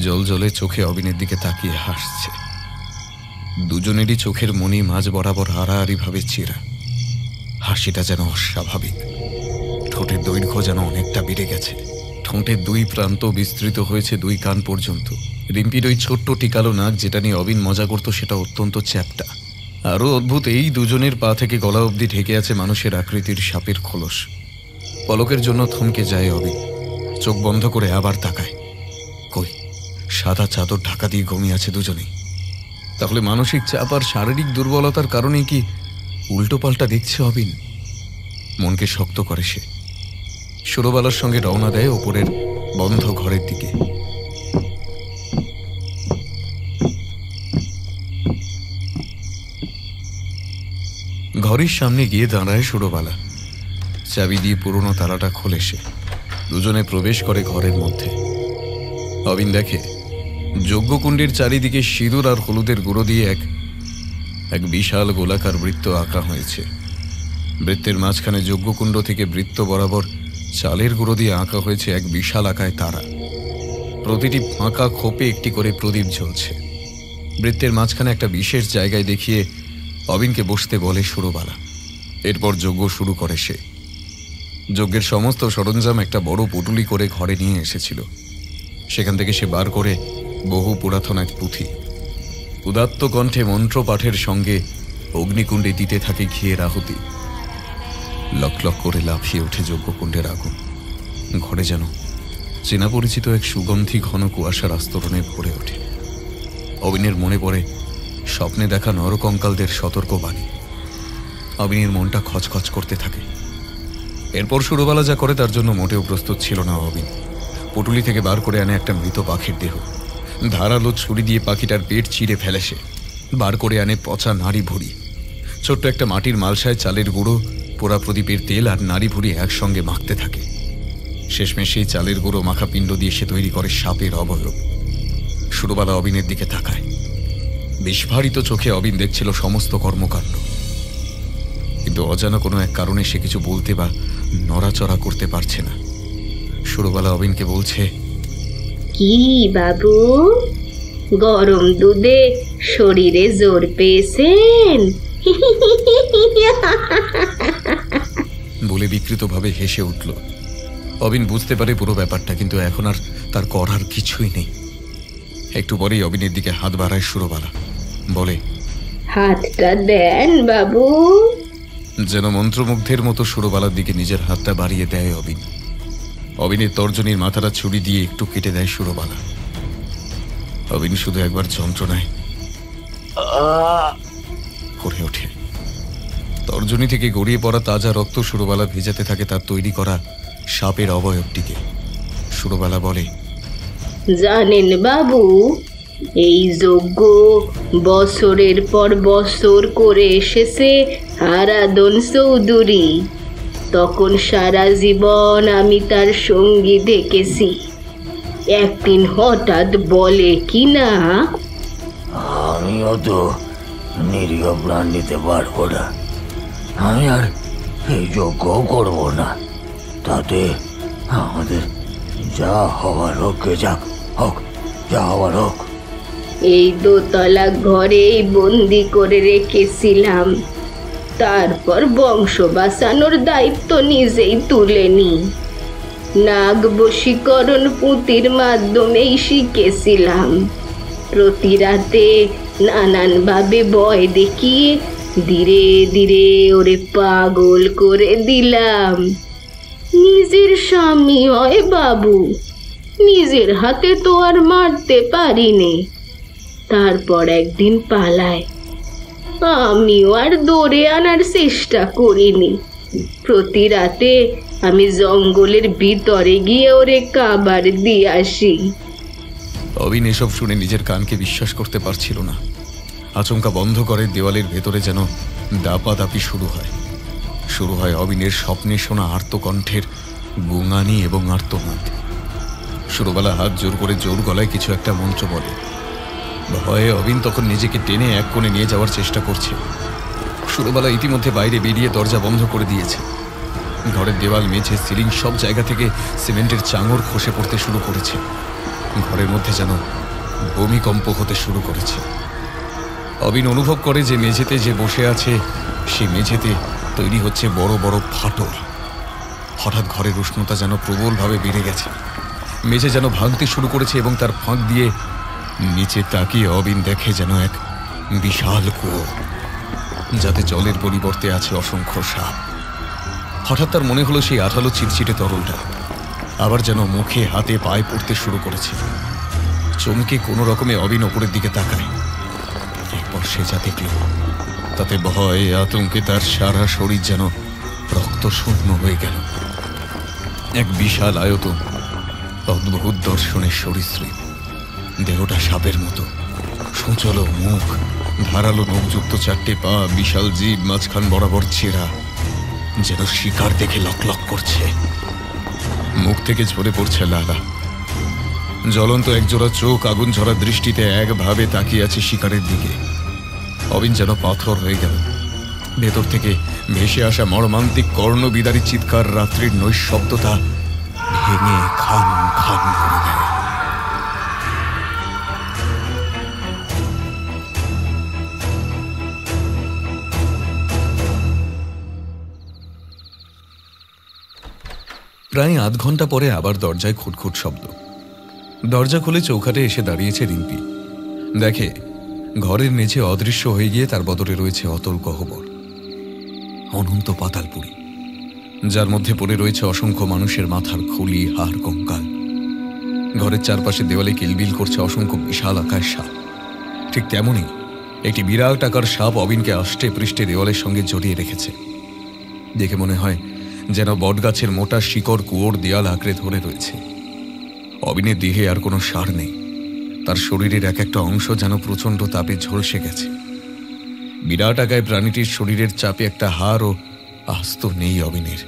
জল জলে চোখে অবিনের দিকে তাকিয়ে হাসছে। দুজনেরই চোখের মনি মাঝ বরাবর আড়াআড়ি ভাবে চেরা। হাসিটা যেন অস্বাভাবিক। ঠোঁটের দৈর্ঘ্য যেন অনেকটা বেড়ে গেছে। ঠোঁটের দুই প্রান্ত বিস্তৃত হয়েছে দুই কান পর্যন্ত। রিম্পির ওই ছোট্ট টিকালো নাক যেটা নিয়ে অবিন মজা করত সেটা অত্যন্ত চ্যাপ্টা। আরও অদ্ভুত, এই দুজনের পা থেকে গলা অবধি ঢেকে আছে মানুষের আকৃতির সাপের খোলস। পলকের জন্য থমকে যায় অবিন। চোখ বন্ধ করে আবার তাকায়। কই, সাদা চাদর ঢাকা দিয়ে ঘুমিয়ে আছে দুজনেই। তাহলে মানসিক চাপ আর শারীরিক দুর্বলতার কারণে কি উল্টো পাল্টা দেখছে অবিন? মনকে শক্ত করে সে সুরবালার সঙ্গে রওনা দেয় ওপরের বন্ধ ঘরের দিকে। ঘরের সামনে গিয়ে দাঁড়ায় সুরবালা। চাবি দিয়ে পুরনো তালাটা খোলে সে। দুজনে প্রবেশ করে ঘরের মধ্যে। অবিন দেখে যজ্ঞকুণ্ডের চারিদিকে সিঁদুর আর হলুদের গুঁড়ো দিয়ে এক বিশাল গোলাকার বৃত্ত আঁকা হয়েছে। বৃত্তের মাঝখানে যজ্ঞকুণ্ড থেকে বৃত্ত বরাবর চালের গুঁড়ো দিয়ে আঁকা হয়েছে এক বিশাল আকায় তারা। প্রতিটি ফাঁকা খোপে একটি করে প্রদীপ জ্বলছে। বৃত্তের মাঝখানে একটা বিশেষ জায়গায় দেখিয়ে অবিনকে বসতে বলে সুরবালা। এরপর যজ্ঞ শুরু করে সে। যজ্ঞের সমস্ত সরঞ্জাম একটা বড় পুটুলি করে ঘরে নিয়ে এসেছিল। সেখান থেকে সে বার করে বহু পুরাতন এক পুঁথি। উদাত্ত কণ্ঠে মন্ত্র পাঠের সঙ্গে অগ্নিকুণ্ডে দিতে থাকে ঘিয়ের আহুতি। লক লক করে লাফিয়ে ওঠে যজ্ঞকুণ্ডের আগুন। ঘরে যেন চেনা পরিচিত এক সুগন্ধি ঘন কুয়াশার আস্তরণে ভরে ওঠে। অবিনের মনে পড়ে স্বপ্নে দেখা নরকঙ্কালদের সতর্ক বাণী। অবিনের মনটা খচখচ করতে থাকে। এরপর সুরবালা যা করে তার জন্য মোটেও প্রস্তুত ছিল না অবিন। পুটুলি থেকে বার করে আনে একটা মৃত পাখির দেহ। ধারালো ছুরি দিয়ে পাখিটার পেট চিরে ফেলে সে। বার করে আনে পচা নাড়ি ভুড়ি। ছোট্ট একটা মাটির মালসায় চালের গুঁড়ো, পোড়া প্রদীপের তেল আর নাড়ি ভুড়ি একসঙ্গে মাখতে থাকে। শেষমেশ সেই চালের গুঁড়ো মাখা পিণ্ড দিয়ে সে তৈরি করে সাপের অবয়ব। সুরবালা অবিনের দিকে তাকায়। বিস্ফারিত চোখে অবিন দেখছিল সমস্ত কর্মকাণ্ড, কিন্তু অজানা কোনো এক কারণে সে কিছু বলতে বা নড়াচড়া করতে পারছে না। সুরবালা অবিনকে বলছে, কি বাবু, গরম দুধে শরীরে জোর পেয়েছেন? বলে বিকৃতভাবে হেসে উঠল। অবিন বুঝতে পারে পুরো ব্যাপারটা, কিন্তু এখন আর তার করার কিছুই নেই। একটু পরেই অবিনের দিকে হাত বাড়ায় সুরবালা, বলে, হাতটা দেন বাবু। যেন মন্ত্রমুগ্ধের মতো সুরবালার দিকে নিজের হাতটা বাড়িয়ে দেয় অবিন। অবিনের তর্জনীর মাথাটা ছুরি দিয়ে একটু কেটে দেয় সুরবালা। অবিন শুধু একবার যন্ত্রণায় করে ওঠে। তর্জনী থেকে গড়িয়ে পড়া তাজা রক্ত সুরবালা ভেজাতে থাকে তার তৈরি করা সাপের অবয়বটিকে। সুরবালা বলে, জানেন বাবু, এই যজ্ঞ বছরের পর বছর করে এসেছে আরাধন চৌধুরী। তখন সারা জীবন আমি তার সঙ্গী দেখেছি। একদিন হঠাৎ বলে কি না, আমিও তো নিরীহ প্রাণ নিতে পারবো না, আমি আর এই যজ্ঞ করবো না, তাতে আমাদের যা হওয়ার হোক, যাক হোক, যা হওয়ার হোক। এই দোতলা ঘরেই বন্দি করে রেখেছিলাম। তারপর বংশ বাঁচানোর দায়িত্ব নিজেই তুলে নি। নাগ বশীকরণ পুঁতির মাধ্যমেই শিখেছিলাম। প্রতি রাতে নানানভাবে ভয় দেখিয়ে ধীরে ধীরে ওরে পাগল করে দিলাম। নিজের স্বামী হয় বাবু, নিজের হাতে তো আর মারতে পারিনি। তারপর একদিন পালায়। আমিও আর দৌড়ে আনার চেষ্টা করিনি। প্রতি রাতে আমি জঙ্গলের ভিতরে গিয়ে ওরে খাবার দিয়ে আসি। অবিন এসব শুনে নিজের কানকে বিশ্বাস করতে পারছিল না। আচমকা বন্ধ করে দেওয়ালের ভেতরে যেন দাপাদাপি শুরু হয় অবিনের স্বপ্নে শোনা আর্তকণ্ঠের গুঙানি এবং আর্তনাদ। সুরবালা হাত জোর করে জোর গলায় কিছু একটা মন্ত্র বলে। ভয়ে অবিন তখন নিজেকে টেনে এক কোণে নিয়ে যাওয়ার চেষ্টা করছে। সুরবালা ইতিমধ্যে বাইরে বেরিয়ে দরজা বন্ধ করে দিয়েছে। ঘরের দেওয়াল, মেঝে, সিলিং সব জায়গা থেকে সিমেন্টের চাঙড় খসে পড়তে শুরু করেছে। ঘরের মধ্যে যেন ভূমিকম্প হতে শুরু করেছে। অবিন অনুভব করে যে মেঝেতে যে বসে আছে সেই মেঝেতে তৈরি হচ্ছে বড় বড় ফাটল। হঠাৎ ঘরের উষ্ণতা যেন প্রবলভাবে বেড়ে গেছে। মেঝে যেন ভাঙতে শুরু করেছে এবং তার ফাঁক দিয়ে নিচে তাকিয়ে অবিন দেখে যেন এক বিশাল কুয়ো, যাতে জলের পরিবর্তে আছে অসংখ্য সাপ। হঠাৎ তার মনে হলো সেই আঠালো চিটচিটে তরলটা আবার যেন মুখে, হাতে, পায়ে পড়তে শুরু করেছে। চমকে কোনো রকমে অবিন ওপরের দিকে তাকায়। এরপর সে যা দেখল তাতে ভয়ে আতঙ্কে তার সারা শরীর যেন রক্ত শূন্য হয়ে গেল। এক বিশাল আয়তন, অদ্ভুত দর্শনের সরীসৃপ। দেহটা সাপের মতো, সূচলো মুখ, ধারালো নখযুক্ত চারটে পা, বিশাল জিভ মাঝখান বরাবর ছেঁড়া, যেন শিকার দেখে লকলক করছে। মুখ থেকে ঝরে পড়ছে লালা। জ্বলন্ত একজোড়া চোখ আগুন ঝরা দৃষ্টিতে একভাবে তাকিয়ে আছে শিকারের দিকে। অবিন যেন পাথর হয়ে গেল। ভেতর থেকে ভেসে আসা মর্মান্তিক কর্ণবিদারী চিৎকার রাত্রির নৈশব্দতা ভেঙে খান খান করে দেয়। প্রায় আধ ঘন্টা পরে আবার দরজায় খুটখুট শব্দ। দরজা খুলে চৌকাঠে এসে দাঁড়িয়েছে রিম্পি। দেখে ঘরের নিচে অদৃশ্য হয়ে গিয়ে তার বদলে রয়েছে অতল গহ্বর, অনন্ত পাতালপুরি, যার মধ্যে পড়ে রয়েছে অসংখ্য মানুষের মাথার খুলি, হাড়, কঙ্কাল। ঘরের চারপাশে দেওয়ালে কিলবিল করছে অসংখ্য বিশাল আকার সাপ। ঠিক তেমনই একটি বিরাট আকার সাপ অবিনকে আষ্টে পৃষ্ঠে দেওয়ালের সঙ্গে জড়িয়ে রেখেছে। দেখে মনে হয় যেন বটগাছের মোটা শিকড় কুয়োর দেয়াল আঁকড়ে ধরে রয়েছে। অবিনের দেহে আর কোনো সার নেই, তার শরীরের এক একটা অংশ যেন প্রচণ্ড তাপে ঝলসে গেছে। বিরাট আকায় প্রাণীটির শরীরের চাপে একটা হাড়ও আস্ত নেই অবিনের।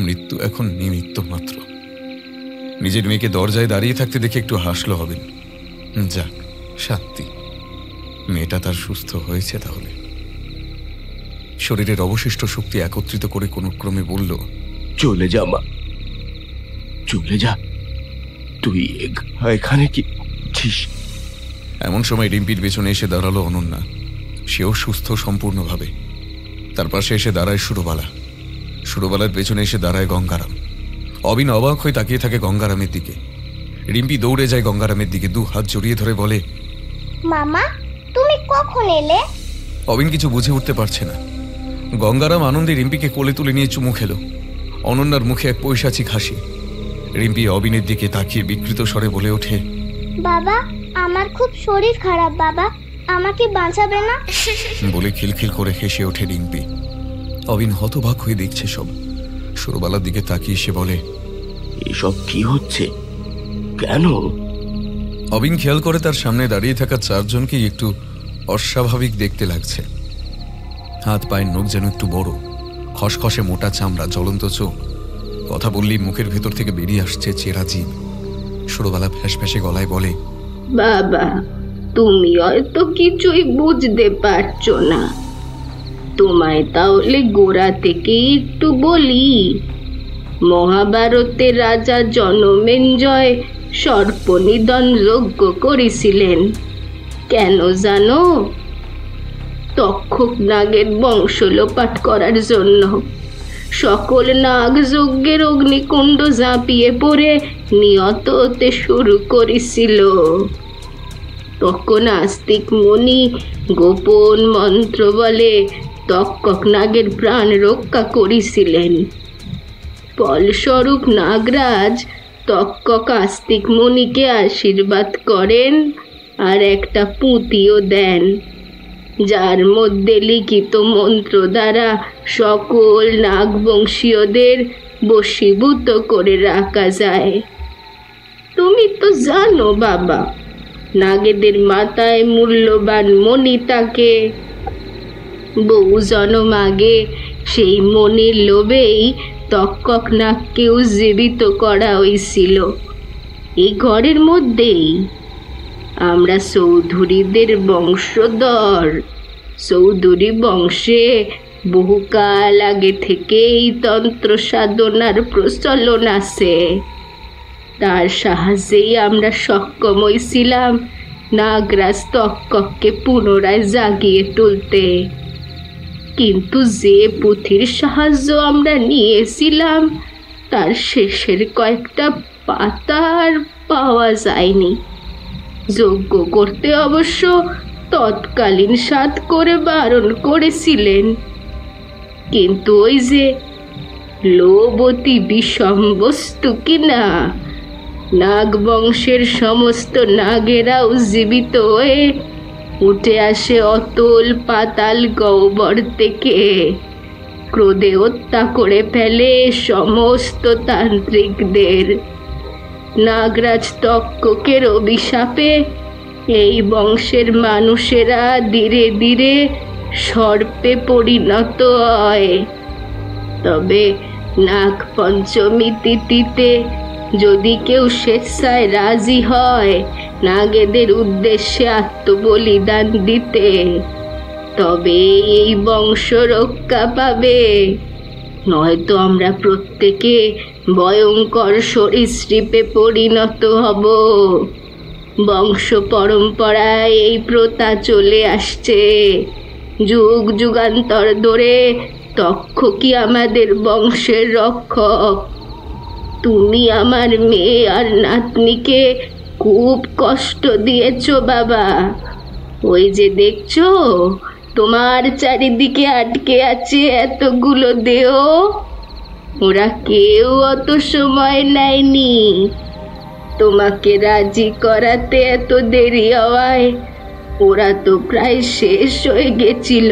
মৃত্যু এখন নিমিত্ত মাত্র। নিজের মেয়েকে দরজায় দাঁড়িয়ে থাকতে দেখে একটু হাসলো অবিন। যাক, শান্তি, মেয়েটা তার সুস্থ হয়েছে। তাহলে শরীরের অবশিষ্ট শক্তি একত্রিত করে কোনো ক্রমে বলল, চলে যা মা, চলে যা। তুই এখানে কি ছিস? এমন সময় রিম্পির পেছনে এসে দাঁড়ালো অনন্যা। সেও সুস্থ সম্পূর্ণভাবে। তার পাশে এসে দাঁড়ায় সুরবালা। সুরবালার পেছনে এসে দাঁড়ায় গঙ্গারাম। অবিন অবাক হয়ে তাকিয়ে থাকে গঙ্গারামের দিকে। রিম্পি দৌড়ে যায় গঙ্গারামের দিকে, 2 হাত জড়িয়ে ধরে বলে, মামা তুমি কখন এলে? অবিন কিছু বুঝে উঠতে পারছে না। গঙ্গারাম আনন্দে রিম্পিকে কোলে তুলে নিয়ে চুমু খেলো। অনন্যার মুখে এক পৈশাচিক হাসি। রিম্পি অবিনের দিকে তাকিয়ে বিকৃত স্বরে বলে ওঠে, বাবা আমার খুব শরীর খারাপ, বাবা আমাকে বাঁচাবে না? বলে খিলখিল করে হেসে ওঠে রিম্পি। অবিন হতবাক হয়ে দেখছে সব। সুরবালার দিকে তাকিয়ে সে বলে, এসব কি হচ্ছে, কেন? অবিন খেয়াল করে তার সামনে দাঁড়িয়ে থাকা 4 জনকেই একটু অস্বাভাবিক দেখতে লাগছে। হাত পায়ের নখ যেন একটু বড়, খসখসে মোটা চামড়া, জ্বলন্ত চোখ। কথা বললেই মুখের ভেতর থেকে বেরিয়ে আসছে চেরা জিভ। সুরবালা ফ্যাসফ্যাসে গলায় বলে, বাবা তুমি হয়তো কিছুই বুঝতে পারছো না। তোমায় তাহলে গোড়া থেকে একটু বলি। মহাভারতে রাজা জনমেঞ্জয় সর্পনিধন যজ্ঞ করেছিলেন। কেন জানো? তক্ষক নাগের বংশ লোপাট করার জন্য। সকল নাগ যজ্ঞের অগ্নিকুণ্ড ঝাঁপিয়ে পড়ে নিহত হতে শুরু করেছিল। তখন আস্তিক মুনি গোপন মন্ত্র বলে তক্ষক নাগের প্রাণ রক্ষা করেছিলেন। ফলস্বরূপ নাগরাজ তক্ষক আস্তিক মুনিকে আশীর্বাদ করেন আর একটা পুঁতিও দেন, যার মধ্যে লিখিত মন্ত্র দ্বারা সকল নাগবংশীয়দের বশীভূত করে রাখা যায়। তুমি তো জানো বাবা, নাগেদের মাথায় মূল্যবান মণি থাকে। বহু জন্ম আগে সেই মণির লোভেই তক্ষক নাগকে উজ্জীবিত করা হয়েছিল এই ঘরের মধ্যেই। আমরা চৌধুরীদের বংশধর। চৌধুরী বংশে বহুকাল আগে থেকেই তন্ত্র সাধনার প্রচলন আছে। তার সাহায্যেই আমরা সক্ষম হয়েছিলাম নাগরাজ তক্ষককে পুনরায় জাগিয়ে তুলতে। কিন্তু যে পুঁথির সাহায্য আমরা নিয়েছিলাম তার শেষের কয়েকটা পাতা আর পাওয়া যায়নি। যজ্ঞ করতে অবশ্য তৎকালীন সাধ করে বারণ করেছিলেন, কিন্তু ওই যে লোভবতী বিষম বস্তু কিনা, নাগবংশের সমস্ত নাগেরাও জীবিত হয়ে উঠে আসে অতল পাতাল গহ্বর থেকে। ক্রোধে হত্যা করে ফেলে সমস্ত তান্ত্রিকদের। নাগরাজ তক্ষকের অভিশাপে এই বংশের মানুষেরা ধীরে ধীরে সর্পে পরিণত হয়। তবে নাগ পঞ্চমী তিথিতে যদি কেউ স্বেচ্ছায় রাজি হয় নাগেদের উদ্দেশ্যে আত্মবলিদান দিতে, তবে এই বংশ রক্ষা পাবে। নয়তো আমরা প্রত্যেকে ভয়ঙ্কর সরীসৃপে পরিণত হব। বংশ পরম্পরায় এই প্রথা চলে আসছে। যুগ যুগান্তর ধরে তক্ষকই আমাদের বংশের রক্ষক। তুমি আমার মেয়ে আর নাতনিকে খুব কষ্ট দিয়েছ বাবা। ওই যে দেখছো তোমার চারিদিকে আটকে আছে এতগুলো দেহ, ওরা কেউ অত সময় নেয়নি। তোমাকে রাজি করাতে এত দেরি হওয়ায় ওরা তো প্রায় শেষ হয়ে গেছিল।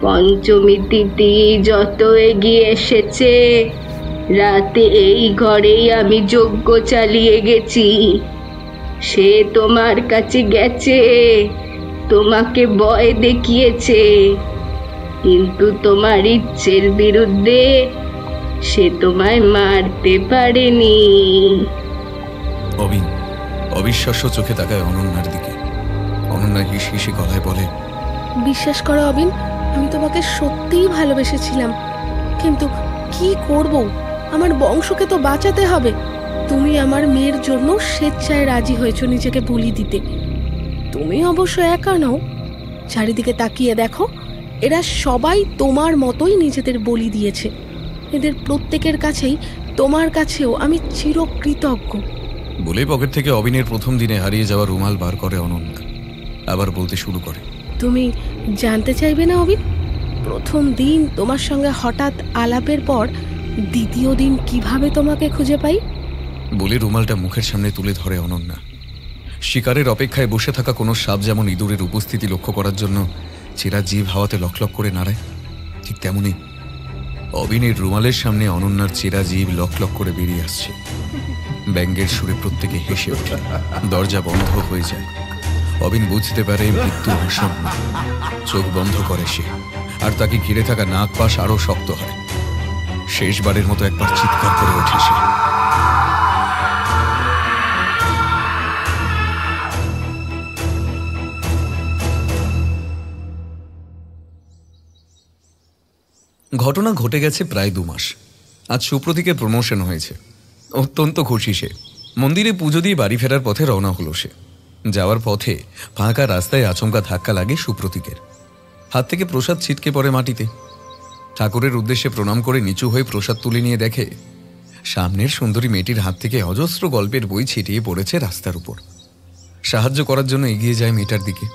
পঞ্চমী তিথি যত এগিয়ে এসেছে, রাতে এই ঘরেই আমি যজ্ঞ চালিয়ে গেছি। সে তোমার কাছে গেছে, তোমাকে ভয় দেখিয়েছে, কিন্তু তোমার ইচ্ছের বিরুদ্ধে সে তোমায় মারতে পারেনি। অবিন অবিশ্বাস্য চোখে তাকায় অনন্যার দিকে। অনন্যা হিসি গলায় বলে, বিশ্বাস করো অবিন, আমি তোমাকে সত্যিই ভালোবেসেছিলাম, কিন্তু কি করব, আমার বংশকে তো বাঁচাতে হবে। তুমি আমার মেয়ের জন্য স্বেচ্ছায় রাজি হয়েছো নিজেকে বলি দিতে। তুমি অবশ্য একা নও, চারিদিকে তাকিয়ে দেখো, এরা সবাই তোমার মতোই নিজেদের বলি দিয়েছে। এদের প্রত্যেকের কাছেই, তোমার কাছেও আমি চিরকৃতজ্ঞ। বলে পকেট থেকে অবিনের প্রথম দিনে হারিয়ে যাওয়া রুমাল বার করে অনন্যা। আবার বলতে শুরু করে, তুমি জানতে চাইবে না অবিন, প্রথম দিন তোমার সঙ্গে হঠাৎ আলাপের পর দ্বিতীয় দিন কিভাবে তোমাকে খুঁজে পাই? বলে রুমালটা মুখের সামনে তুলে ধরে অনন্যা। শিকারের অপেক্ষায় বসে থাকা কোনো সাপ যেমন ইঁদুরের উপস্থিতি লক্ষ্য করার জন্য চেরা জিভ হাওয়াতে লকলক করে নাড়ায়, ঠিক তেমনি অবিনের রুমালের সামনে অনন্যার চেরা জিভ লকলক করে বেরিয়ে আসছে। ব্যঙ্গের সুরে প্রত্যেকে হেসে ওঠে। দরজা বন্ধ হয়ে যায়। অবিন বুঝতে পারে মৃত্যু আসন্ন। চোখ বন্ধ করে সে, আর তাকে ঘিরে থাকা নাক পাশ আরো শক্ত হয়। শেষবারের মতো একবার চিৎকার করে ওঠে সে। ঘটনা ঘটে গেছে প্রায় 2 মাস। আজ সুপ্রতীকের প্রমোশন হয়েছে। অত্যন্ত খুশি সে। মন্দিরে পুজো দিয়ে বাড়ি ফেরার পথে রওনা হলো সে। যাওয়ার পথে ফাঁকা রাস্তায় আচমকা ধাক্কা লাগে সুপ্রতীকের। হাত থেকে প্রসাদ ছিটকে পড়ে মাটিতে। ঠাকুরের উদ্দেশ্যে প্রণাম করে নিচু হয়ে প্রসাদ তুলে নিয়ে দেখে সামনের সুন্দরী মেয়েটির হাত থেকে অজস্র গল্পের বই ছিটিয়ে পড়েছে রাস্তার উপর। সাহায্য করার জন্য এগিয়ে যায় মেয়েটার দিকে।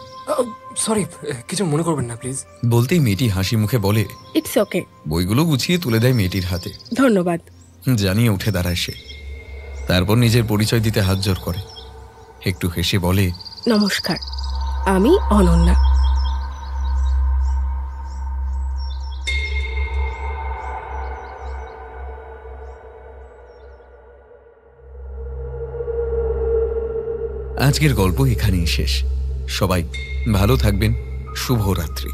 সরি, কিছু মনে করবেন না প্লিজ। বলতেই মেয়েটি হাসি মুখে বলে, ইটস ওকে। বইগুলো গুছিয়ে তুলে দেয় মেয়েটির হাতে। ধন্যবাদ জানিয়ে উঠে দাঁড়ায় সে। তারপর নিজের পরিচয় দিতে হাত জোর করে। একটু হেসে বলে, নমস্কার, আমি অনন্যা। আজকের গল্প এখানেই শেষ। সবাই ভালো থাকবেন। শুভরাত্রি।